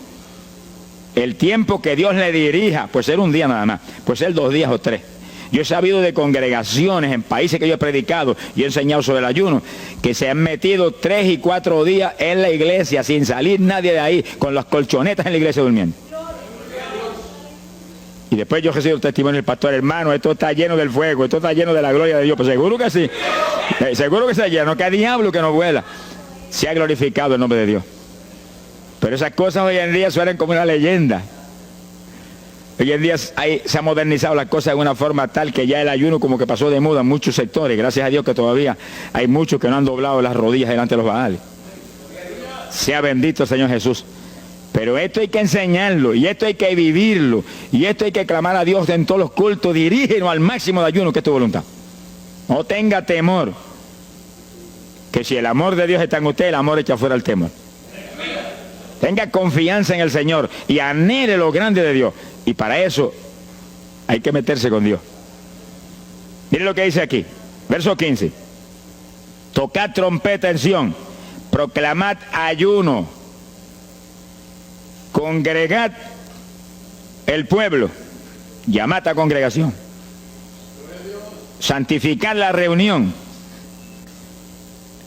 el tiempo que Dios le dirija, puede ser 1 día nada más, puede ser 2 días o 3. Yo he sabido de congregaciones en países que yo he predicado y he enseñado sobre el ayuno, que se han metido 3 y 4 días en la iglesia sin salir nadie de ahí, con las colchonetas en la iglesia durmiendo. Y después yo recibo el testimonio del pastor, hermano, esto está lleno del fuego, esto está lleno de la gloria de Dios. Pues seguro que sí, seguro que está lleno, que hay diablo que no vuela. Se ha glorificado el nombre de Dios. Pero esas cosas hoy en día suenan como una leyenda. Hoy en día se ha modernizado las cosas de una forma tal que ya el ayuno como que pasó de moda en muchos sectores. Gracias a Dios que todavía hay muchos que no han doblado las rodillas delante de los Baales. Sea bendito el Señor Jesús. Pero esto hay que enseñarlo, y esto hay que vivirlo, y esto hay que clamar a Dios en todos los cultos. Dirígenos al máximo de ayuno, que es tu voluntad. No tenga temor, que si el amor de Dios está en usted, el amor echa fuera el temor. Tenga confianza en el Señor y anhele lo grande de Dios. Y para eso hay que meterse con Dios. Mire lo que dice aquí, verso 15. Tocad trompeta en Sión, proclamad ayuno, congregad el pueblo, llamad a congregación, santificad la reunión,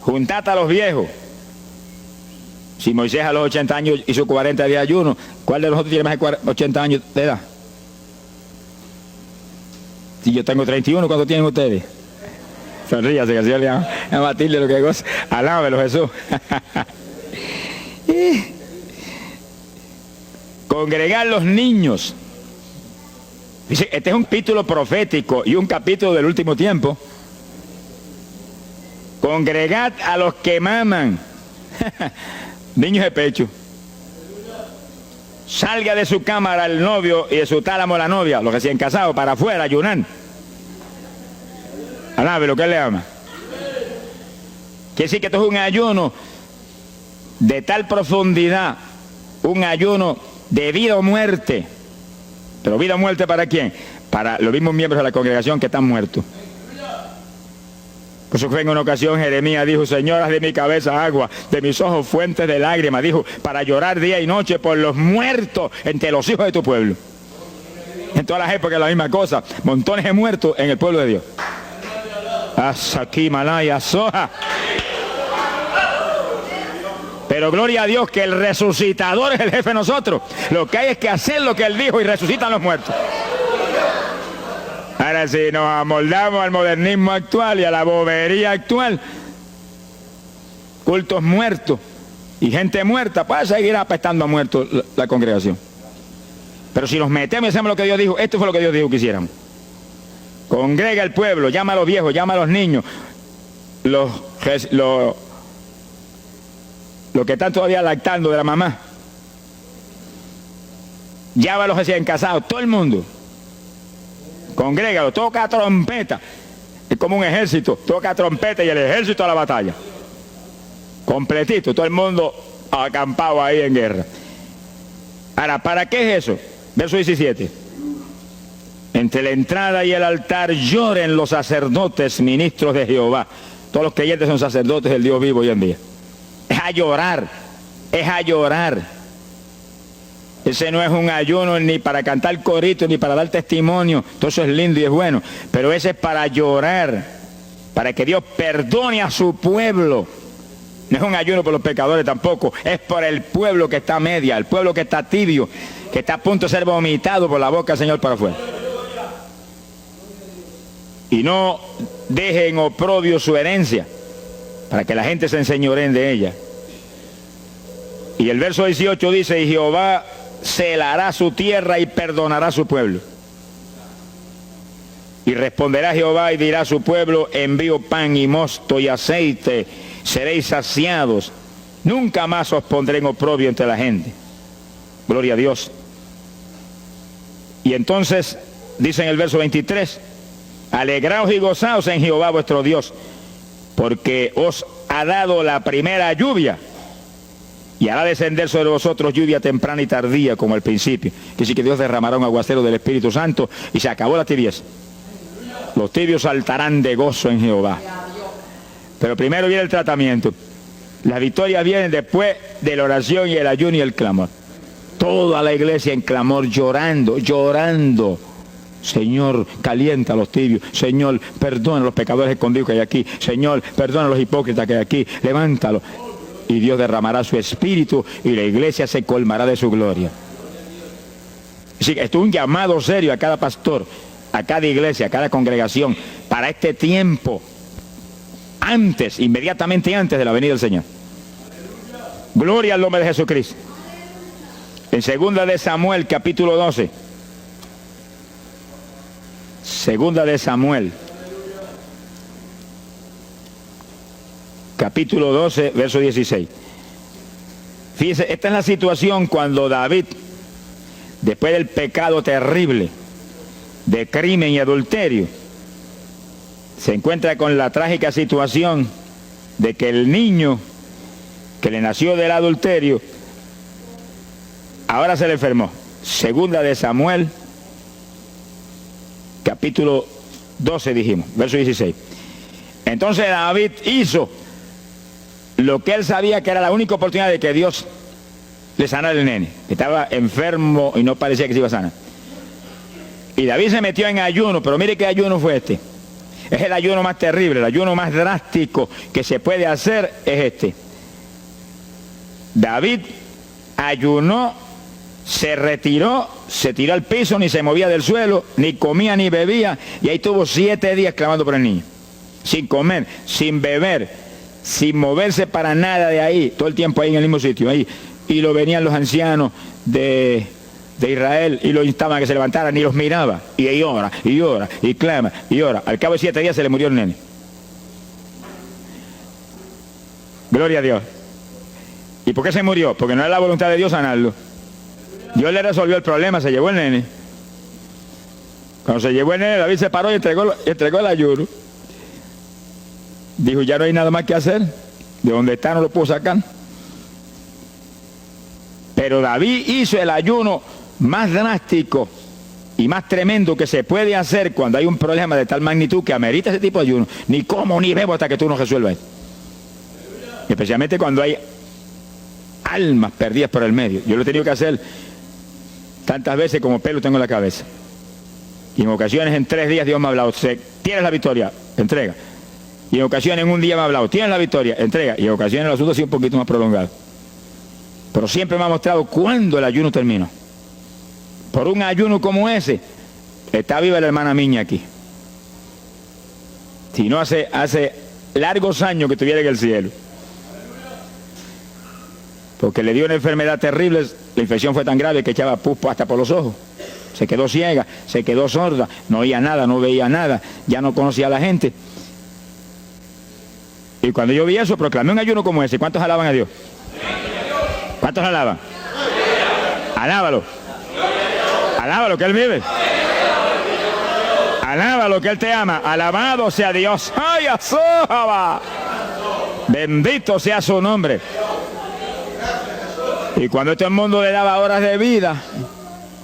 juntad a los viejos. Si Moisés a los 80 años hizo 40 días de ayuno, ¿cuál de nosotros tiene más de 80 años de edad? Si yo tengo 31, ¿cuánto tienen ustedes? Sonríase, que el Señor le ama a Matilde lo que goza. Alábelo, Jesús. Congregar los niños. Dice, este es un capítulo profético y un capítulo del último tiempo. Congregad a los que maman. Niños de pecho. Salga de su cámara el novio y de su tálamo la novia, los recién casados, para afuera, ayunar. Alabe lo que él le ama. Quiere decir que esto es un ayuno de tal profundidad, un ayuno de vida o muerte. Pero vida o muerte ¿para quién? Para los mismos miembros de la congregación que están muertos. Por eso fue en una ocasión Jeremías dijo, Señor, haz de mi cabeza agua, de mis ojos fuentes de lágrimas, dijo, para llorar día y noche por los muertos entre los hijos de tu pueblo. En todas las épocas la misma cosa, montones de muertos en el pueblo de Dios. Asaki Malaya Soja. Pero gloria a Dios que el resucitador es el jefe de nosotros. Lo que hay es que hacer lo que él dijo y resucitan los muertos. Ahora si nos amoldamos al modernismo actual y a la bobería actual, cultos muertos y gente muerta, pues seguir apestando a muertos la congregación. Pero si nos metemos y hacemos lo que Dios dijo, esto fue lo que Dios dijo que hiciéramos. Congrega el pueblo, llama a los viejos, llama a los niños, los que están todavía lactando de la mamá. Llama a los recién casados, todo el mundo. Congrégalo, toca trompeta. Es como un ejército, toca trompeta y el ejército a la batalla. Completito, todo el mundo acampado ahí en guerra. Ahora, ¿para qué es eso? Verso 17. Entre la entrada y el altar lloren los sacerdotes, ministros de Jehová. Todos los creyentes son sacerdotes del Dios vivo hoy en día. Es a llorar, es a llorar. Ese no es un ayuno ni para cantar corito, ni para dar testimonio. Todo eso es lindo y es bueno. Pero ese es para llorar, para que Dios perdone a su pueblo. No es un ayuno por los pecadores tampoco. Es por el pueblo que está a media, el pueblo que está tibio, que está a punto de ser vomitado por la boca del Señor para afuera. Y no dejen oprobio su herencia, para que la gente se enseñoreen de ella. Y el verso 18 dice, y Jehová celará su tierra y perdonará a su pueblo. Y responderá Jehová y dirá a su pueblo, envío pan y mosto y aceite, seréis saciados. Nunca más os pondré en oprobio entre la gente. Gloria a Dios. Y entonces, dice en el verso 23, alegraos y gozaos en Jehová vuestro Dios, porque os ha dado la primera lluvia, y hará descender sobre vosotros lluvia temprana y tardía como al principio. Que sí que Dios derramará un aguacero del Espíritu Santo y se acabó la tibieza. Los tibios saltarán de gozo en Jehová. Pero primero viene el tratamiento. La victoria viene después de la oración y el ayuno y el clamor. Toda la iglesia en clamor, llorando, llorando. Señor, calienta a los tibios. Señor, perdona a los pecadores escondidos que hay aquí. Señor, perdona a los hipócritas que hay aquí. Levántalo. Y Dios derramará su espíritu y la iglesia se colmará de su gloria. Así que esto es un llamado serio a cada pastor, a cada iglesia, a cada congregación, para este tiempo, antes, inmediatamente antes de la venida del Señor. Gloria al nombre de Jesucristo. En 2 de Samuel, capítulo 12. 2 de Samuel, capítulo 12, verso 16. Fíjese, esta es la situación cuando David, después del pecado terrible, de crimen y adulterio, se encuentra con la trágica situación de que el niño que le nació del adulterio, ahora se le enfermó. 2 de Samuel, capítulo 12 dijimos, verso 16. Entonces David hizo lo que él sabía que era la única oportunidad de que Dios le sanara al nene. Estaba enfermo y no parecía que se iba a sanar. Y David se metió en ayuno, pero mire qué ayuno fue este. Es el ayuno más terrible, el ayuno más drástico que se puede hacer es este. David ayunó se retiró, se tiró al piso, ni se movía del suelo, ni comía ni bebía, y ahí tuvo 7 días clamando por el niño. Sin comer, sin beber, sin moverse para nada de ahí, todo el tiempo ahí en el mismo sitio, ahí. Y lo venían los ancianos de Israel y lo instaban a que se levantara, ni los miraba. Y ahí ora, y ora, y clama, y ora. Al cabo de 7 días se le murió el nene. Gloria a Dios. ¿Y por qué se murió? Porque no era la voluntad de Dios sanarlo. Dios le resolvió el problema, se llevó el nene. Cuando se llevó el nene, David se paró y entregó el ayuno. Dijo, ya no hay nada más que hacer. De donde está no lo puedo sacar. Pero David hizo el ayuno más drástico y más tremendo que se puede hacer cuando hay un problema de tal magnitud que amerita ese tipo de ayuno. Ni como ni bebo hasta que tú no resuelvas. Especialmente cuando hay almas perdidas por el medio. Yo lo he tenido que hacer tantas veces como pelo tengo en la cabeza. Y en ocasiones en 3 días Dios me ha hablado, tienes la victoria, entrega. Y en ocasiones en un día me ha hablado, tienes la victoria, entrega. Y en ocasiones el asunto ha sido un poquito más prolongado. Pero siempre me ha mostrado cuándo el ayuno terminó. Por un ayuno como ese, está viva la hermana Miña aquí. Si no hace largos años que estuviera en el cielo. Porque le dio una enfermedad terrible, la infección fue tan grave que echaba pus hasta por los ojos. Se quedó ciega, se quedó sorda, no oía nada, no veía nada, ya no conocía a la gente. Y cuando yo vi eso, proclamé un ayuno como ese. ¿Cuántos alaban a Dios? ¿Cuántos alaban? Alábalo. Alábalo, que Él vive. Alábalo, que Él te ama. Alabado sea Dios. ¡Ay, azójaba! Bendito sea su nombre. Y cuando todo el mundo le daba horas de vida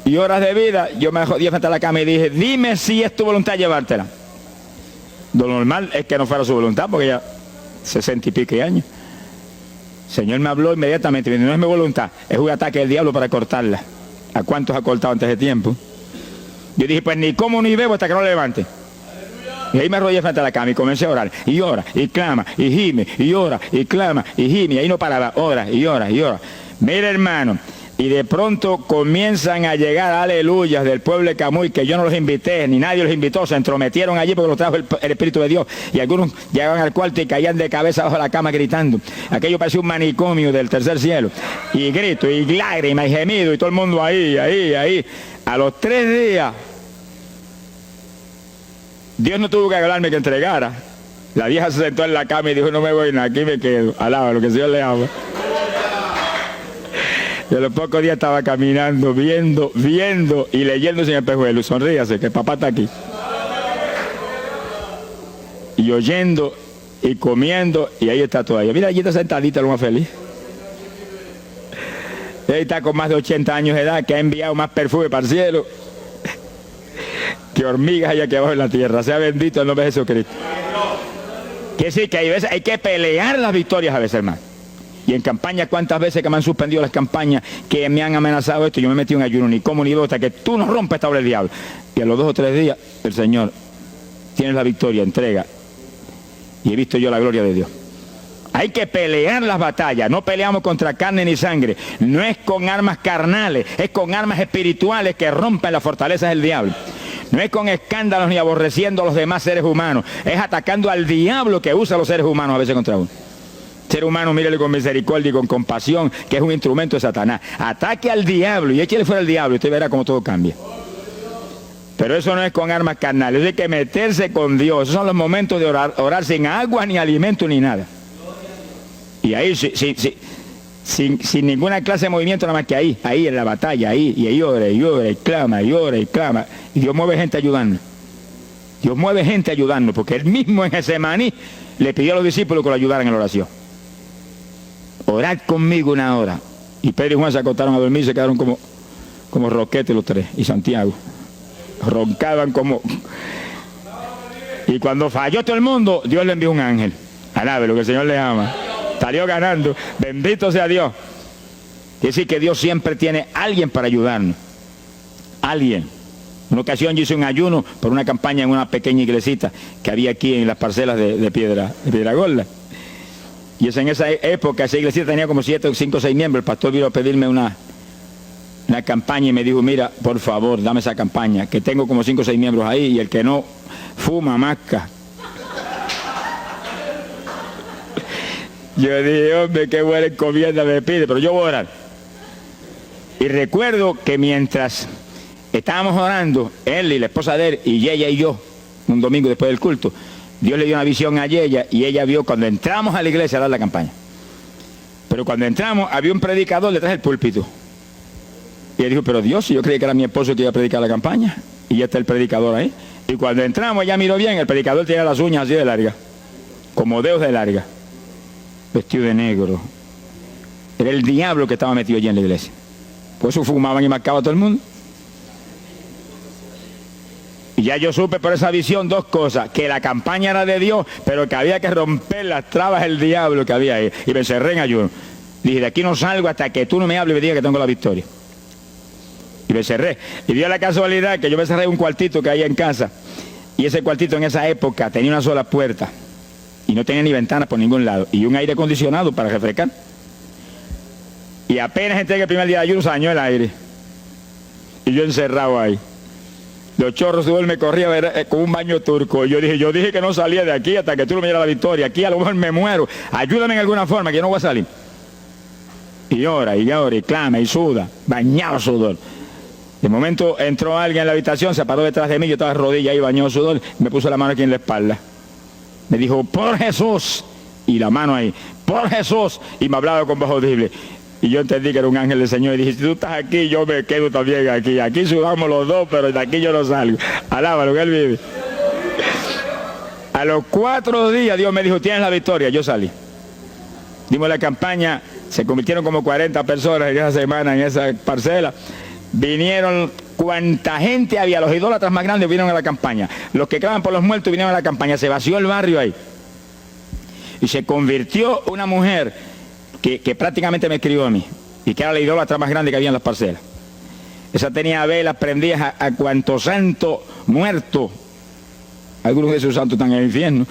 y horas de vida, yo me jodí frente a la cama y dije, dime si es tu voluntad llevártela. Lo normal es que no fuera su voluntad, porque ya 60 y pico años. El Señor me habló inmediatamente, me dijo, no es mi voluntad, es un ataque del diablo para cortarla. ¿A cuántos ha cortado antes de tiempo? Yo dije, pues ni como ni bebo hasta que no lo levante. Y ahí me arrodillé frente a la cama y comencé a orar. Y ora, y clama, y gime, y ora, y clama, y gime. Y ahí no paraba, ora, y ora, y ora. Mira, hermano, y de pronto comienzan a llegar aleluyas del pueblo de Camuy, que yo no los invité, ni nadie los invitó, se entrometieron allí porque los trajo el Espíritu de Dios. Y algunos llegaban al cuarto y caían de cabeza bajo la cama gritando. Aquello parecía un manicomio del tercer cielo. Y grito, y lágrimas, y gemido, y todo el mundo ahí. A los 3 días, Dios no tuvo que hablarme que entregara. La vieja se sentó en la cama y dijo, no me voy nada, aquí me quedo. Alaba lo que el Señor le ama. Y a los pocos días estaba caminando, viendo y leyéndose en el espejuelo. Sonríase, que papá está aquí. Y oyendo y comiendo, y ahí está todavía. Mira, allí está sentadita, lo más feliz. Ahí está con más de 80 años de edad, que ha enviado más perfume para el cielo que hormigas hay aquí abajo en la tierra. Sea bendito el nombre de Jesucristo. Que sí, que hay que pelear las victorias a veces, hermano. Y en campaña, ¿cuántas veces que me han suspendido las campañas, que me han amenazado esto? Yo me metí en ayuno, ni como ni bebo, hasta que tú no rompes esta obra del diablo. Y a los 2 o 3 días, el Señor, tienes la victoria, entrega. Y he visto yo la gloria de Dios. Hay que pelear las batallas, no peleamos contra carne ni sangre. No es con armas carnales, es con armas espirituales que rompen las fortalezas del diablo. No es con escándalos ni aborreciendo a los demás seres humanos, es atacando al diablo que usa a los seres humanos a veces contra uno. Ser humano, mírele con misericordia y con compasión, que es un instrumento de Satanás. Ataque al diablo y échele fuera al diablo y usted verá cómo todo cambia. Pero eso no es con armas carnales, eso hay que meterse con Dios. Esos son los momentos de orar sin agua, ni alimento, ni nada. Y ahí sin ninguna clase de movimiento, nada más que ahí en la batalla, y ahí ora, y clama, y clama. Y Dios mueve gente ayudando. Dios mueve gente ayudando, porque Él mismo en Getsemaní le pidió a los discípulos que lo ayudaran en la oración. Orad conmigo 1 hora. Y Pedro y Juan se acostaron a dormir y se quedaron como roquetes los 3. Y Santiago. Roncaban como... Y cuando falló todo el mundo, Dios le envió un ángel. Alabe lo que el Señor le ama. Salió ganando. Bendito sea Dios. Es decir, que Dios siempre tiene alguien para ayudarnos. Alguien. En una ocasión yo hice un ayuno por una campaña en una pequeña iglesita que había aquí en las parcelas de Piedra Gorda. Y es en esa época, esa iglesia tenía como 7, 5 o 6 miembros. El pastor vino a pedirme una campaña y me dijo, mira, por favor, dame esa campaña, que tengo como 5 o 6 miembros ahí y el que no fuma, masca. Yo dije, hombre, qué buena encomienda me pide, pero yo voy a orar. Y recuerdo que mientras estábamos orando, él y la esposa de él, y ella y yo, un domingo después del culto, Dios le dio una visión a ella y ella vio cuando entramos a la iglesia a dar la campaña. Pero cuando entramos, había un predicador detrás del púlpito. Y él dijo, pero Dios, yo creí que era mi esposo que iba a predicar la campaña. Y ya está el predicador ahí. Y cuando entramos, ella miró bien, el predicador tenía las uñas así de largas, como dedos de larga, vestido de negro. Era el diablo que estaba metido allí en la iglesia. Por eso fumaban y marcaban a todo el mundo. Y ya yo supe por esa visión 2 cosas, que la campaña era de Dios, pero que había que romper las trabas del diablo que había ahí. Y me encerré en ayuno. Dije, de aquí no salgo hasta que tú no me hables y me digas que tengo la victoria. Y me cerré. Y dio la casualidad que yo me cerré en un cuartito que hay en casa. Y ese cuartito en esa época tenía una sola puerta. Y no tenía ni ventanas por ningún lado. Y un aire acondicionado para refrescar. Y apenas entré el primer día de ayuno, se dañó el aire. Y yo encerrado ahí. Los chorros de él me corría con un baño turco. Y yo dije que no salía de aquí hasta que tú no me dieras la victoria. Aquí a lo mejor me muero. Ayúdame en alguna forma, que yo no voy a salir. Y llora, y clama, y suda. Bañado sudor. De momento entró alguien en la habitación, se paró detrás de mí, yo estaba de rodillas ahí, bañado sudor, me puso la mano aquí en la espalda. Me dijo, por Jesús. Y la mano ahí, por Jesús. Y me hablaba con voz audible. Y yo entendí que era un ángel del Señor y dije, si tú estás aquí, yo me quedo también aquí. Aquí sudamos los dos, pero de aquí yo no salgo. Alábalo, que él vive. A los 4 días Dios me dijo, tienes la victoria. Yo salí. Dimos la campaña, se convirtieron como 40 personas en esa semana, en esa parcela. Vinieron cuanta gente había, los idólatras más grandes vinieron a la campaña. Los que claman por los muertos vinieron a la campaña. Se vació el barrio ahí. Y se convirtió una mujer que prácticamente me escribió a mí, y que era la idólatra más grande que había en las parcelas. Esa tenía velas prendidas a cuantos santos muertos, algunos de esos santos están en el infierno,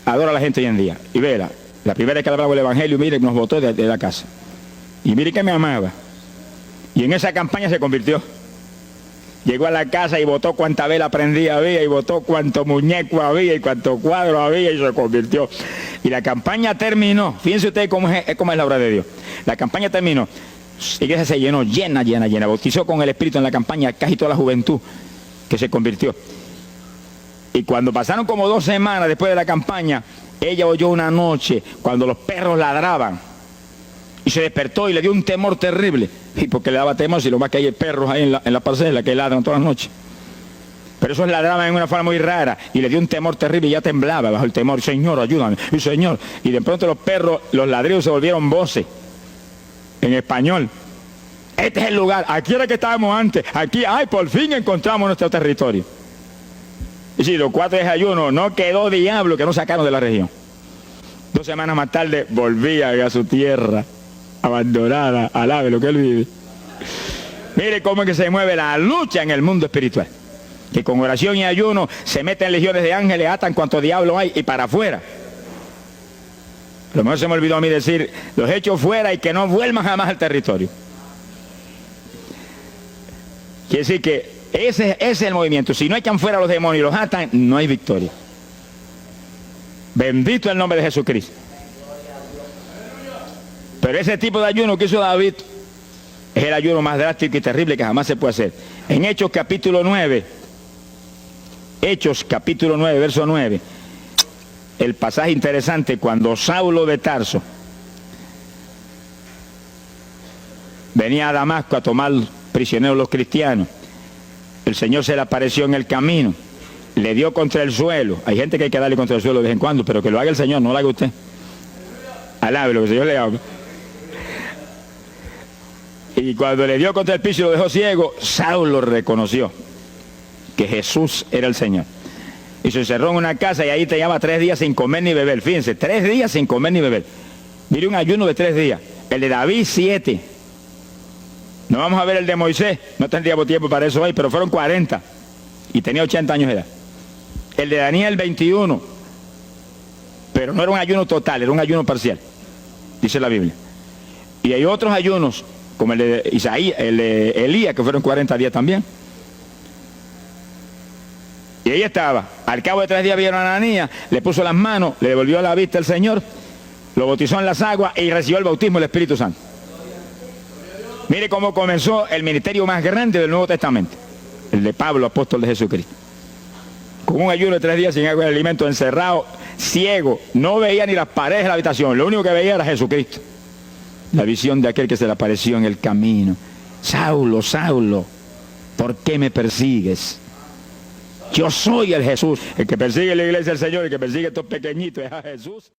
adora a la gente hoy en día. Y vela, la primera vez que le hablaba el evangelio, mire, nos botó de la casa. Y mire que me amaba. Y en esa campaña se convirtió. Llegó a la casa y botó cuanta vela prendida había, y botó cuánto muñeco había, y cuánto cuadro había, y se convirtió. Y la campaña terminó. Fíjense ustedes cómo es la obra de Dios. La campaña terminó. La iglesia se llenó, llena. Bautizó con el Espíritu en la campaña casi toda la juventud que se convirtió. Y cuando pasaron como 2 semanas después de la campaña, ella oyó una noche cuando los perros ladraban. Y se despertó y le dio un temor terrible. Y porque le daba temor, si lo más que hay perros ahí en la parcela que ladran todas las noches. Pero esos ladraban en una forma muy rara y le dio un temor terrible y ya temblaba bajo el temor. Señor, ayúdame. Y Señor. Y de pronto los perros, los ladridos se volvieron voces en español. Este es el lugar. Aquí era que estábamos antes. Aquí, por fin encontramos nuestro territorio. Y si los 4 días de ayuno, no quedó diablo que no sacaron de la región. 2 semanas más tarde volvían a su tierra abandonada. Alabe lo que él vive. Mire cómo es que se mueve la lucha en el mundo espiritual. Que con oración y ayuno se meten legiones de ángeles, atan cuanto diablo hay y para afuera. A lo mejor se me olvidó a mí decir, los echo fuera y que no vuelvan jamás al territorio. Quiere decir que ese es el movimiento. Si no echan fuera a los demonios y los atan, no hay victoria. Bendito el nombre de Jesucristo. Pero ese tipo de ayuno que hizo David es el ayuno más drástico y terrible que jamás se puede hacer. En Hechos capítulo 9, verso 9, el pasaje interesante, cuando Saulo de Tarso venía a Damasco a tomar prisioneros los cristianos, el Señor se le apareció en el camino, le dio contra el suelo. Hay gente que hay que darle contra el suelo de vez en cuando, pero que lo haga el Señor, no lo haga usted. Alabe lo que el Señor le habla. Y cuando le dio contra el piso y lo dejó ciego, Saulo reconoció que Jesús era el Señor. Y se encerró en una casa y ahí te llevaba 3 días sin comer ni beber. Fíjense, 3 días sin comer ni beber. Mire, un ayuno de 3 días. El de David, 7. No vamos a ver el de Moisés, no tendríamos tiempo para eso hoy, pero fueron 40. Y tenía 80 años de edad. El de Daniel, 21. Pero no era un ayuno total, era un ayuno parcial, dice la Biblia. Y hay otros ayunos como el de Isaías, el de Elías, que fueron 40 días también. Y ahí estaba. Al cabo de 3 días vieron a Ananías, le puso las manos, le devolvió la vista al Señor, lo bautizó en las aguas y recibió el bautismo del Espíritu Santo. Mire cómo comenzó el ministerio más grande del Nuevo Testamento, el de Pablo, apóstol de Jesucristo. Con un ayuno de 3 días sin agua y alimento, encerrado, ciego, no veía ni las paredes de la habitación, lo único que veía era Jesucristo. La visión de aquel que se le apareció en el camino. Saulo, Saulo, ¿por qué me persigues? Yo soy el Jesús. El que persigue la iglesia del Señor, el que persigue a estos pequeñitos es a Jesús.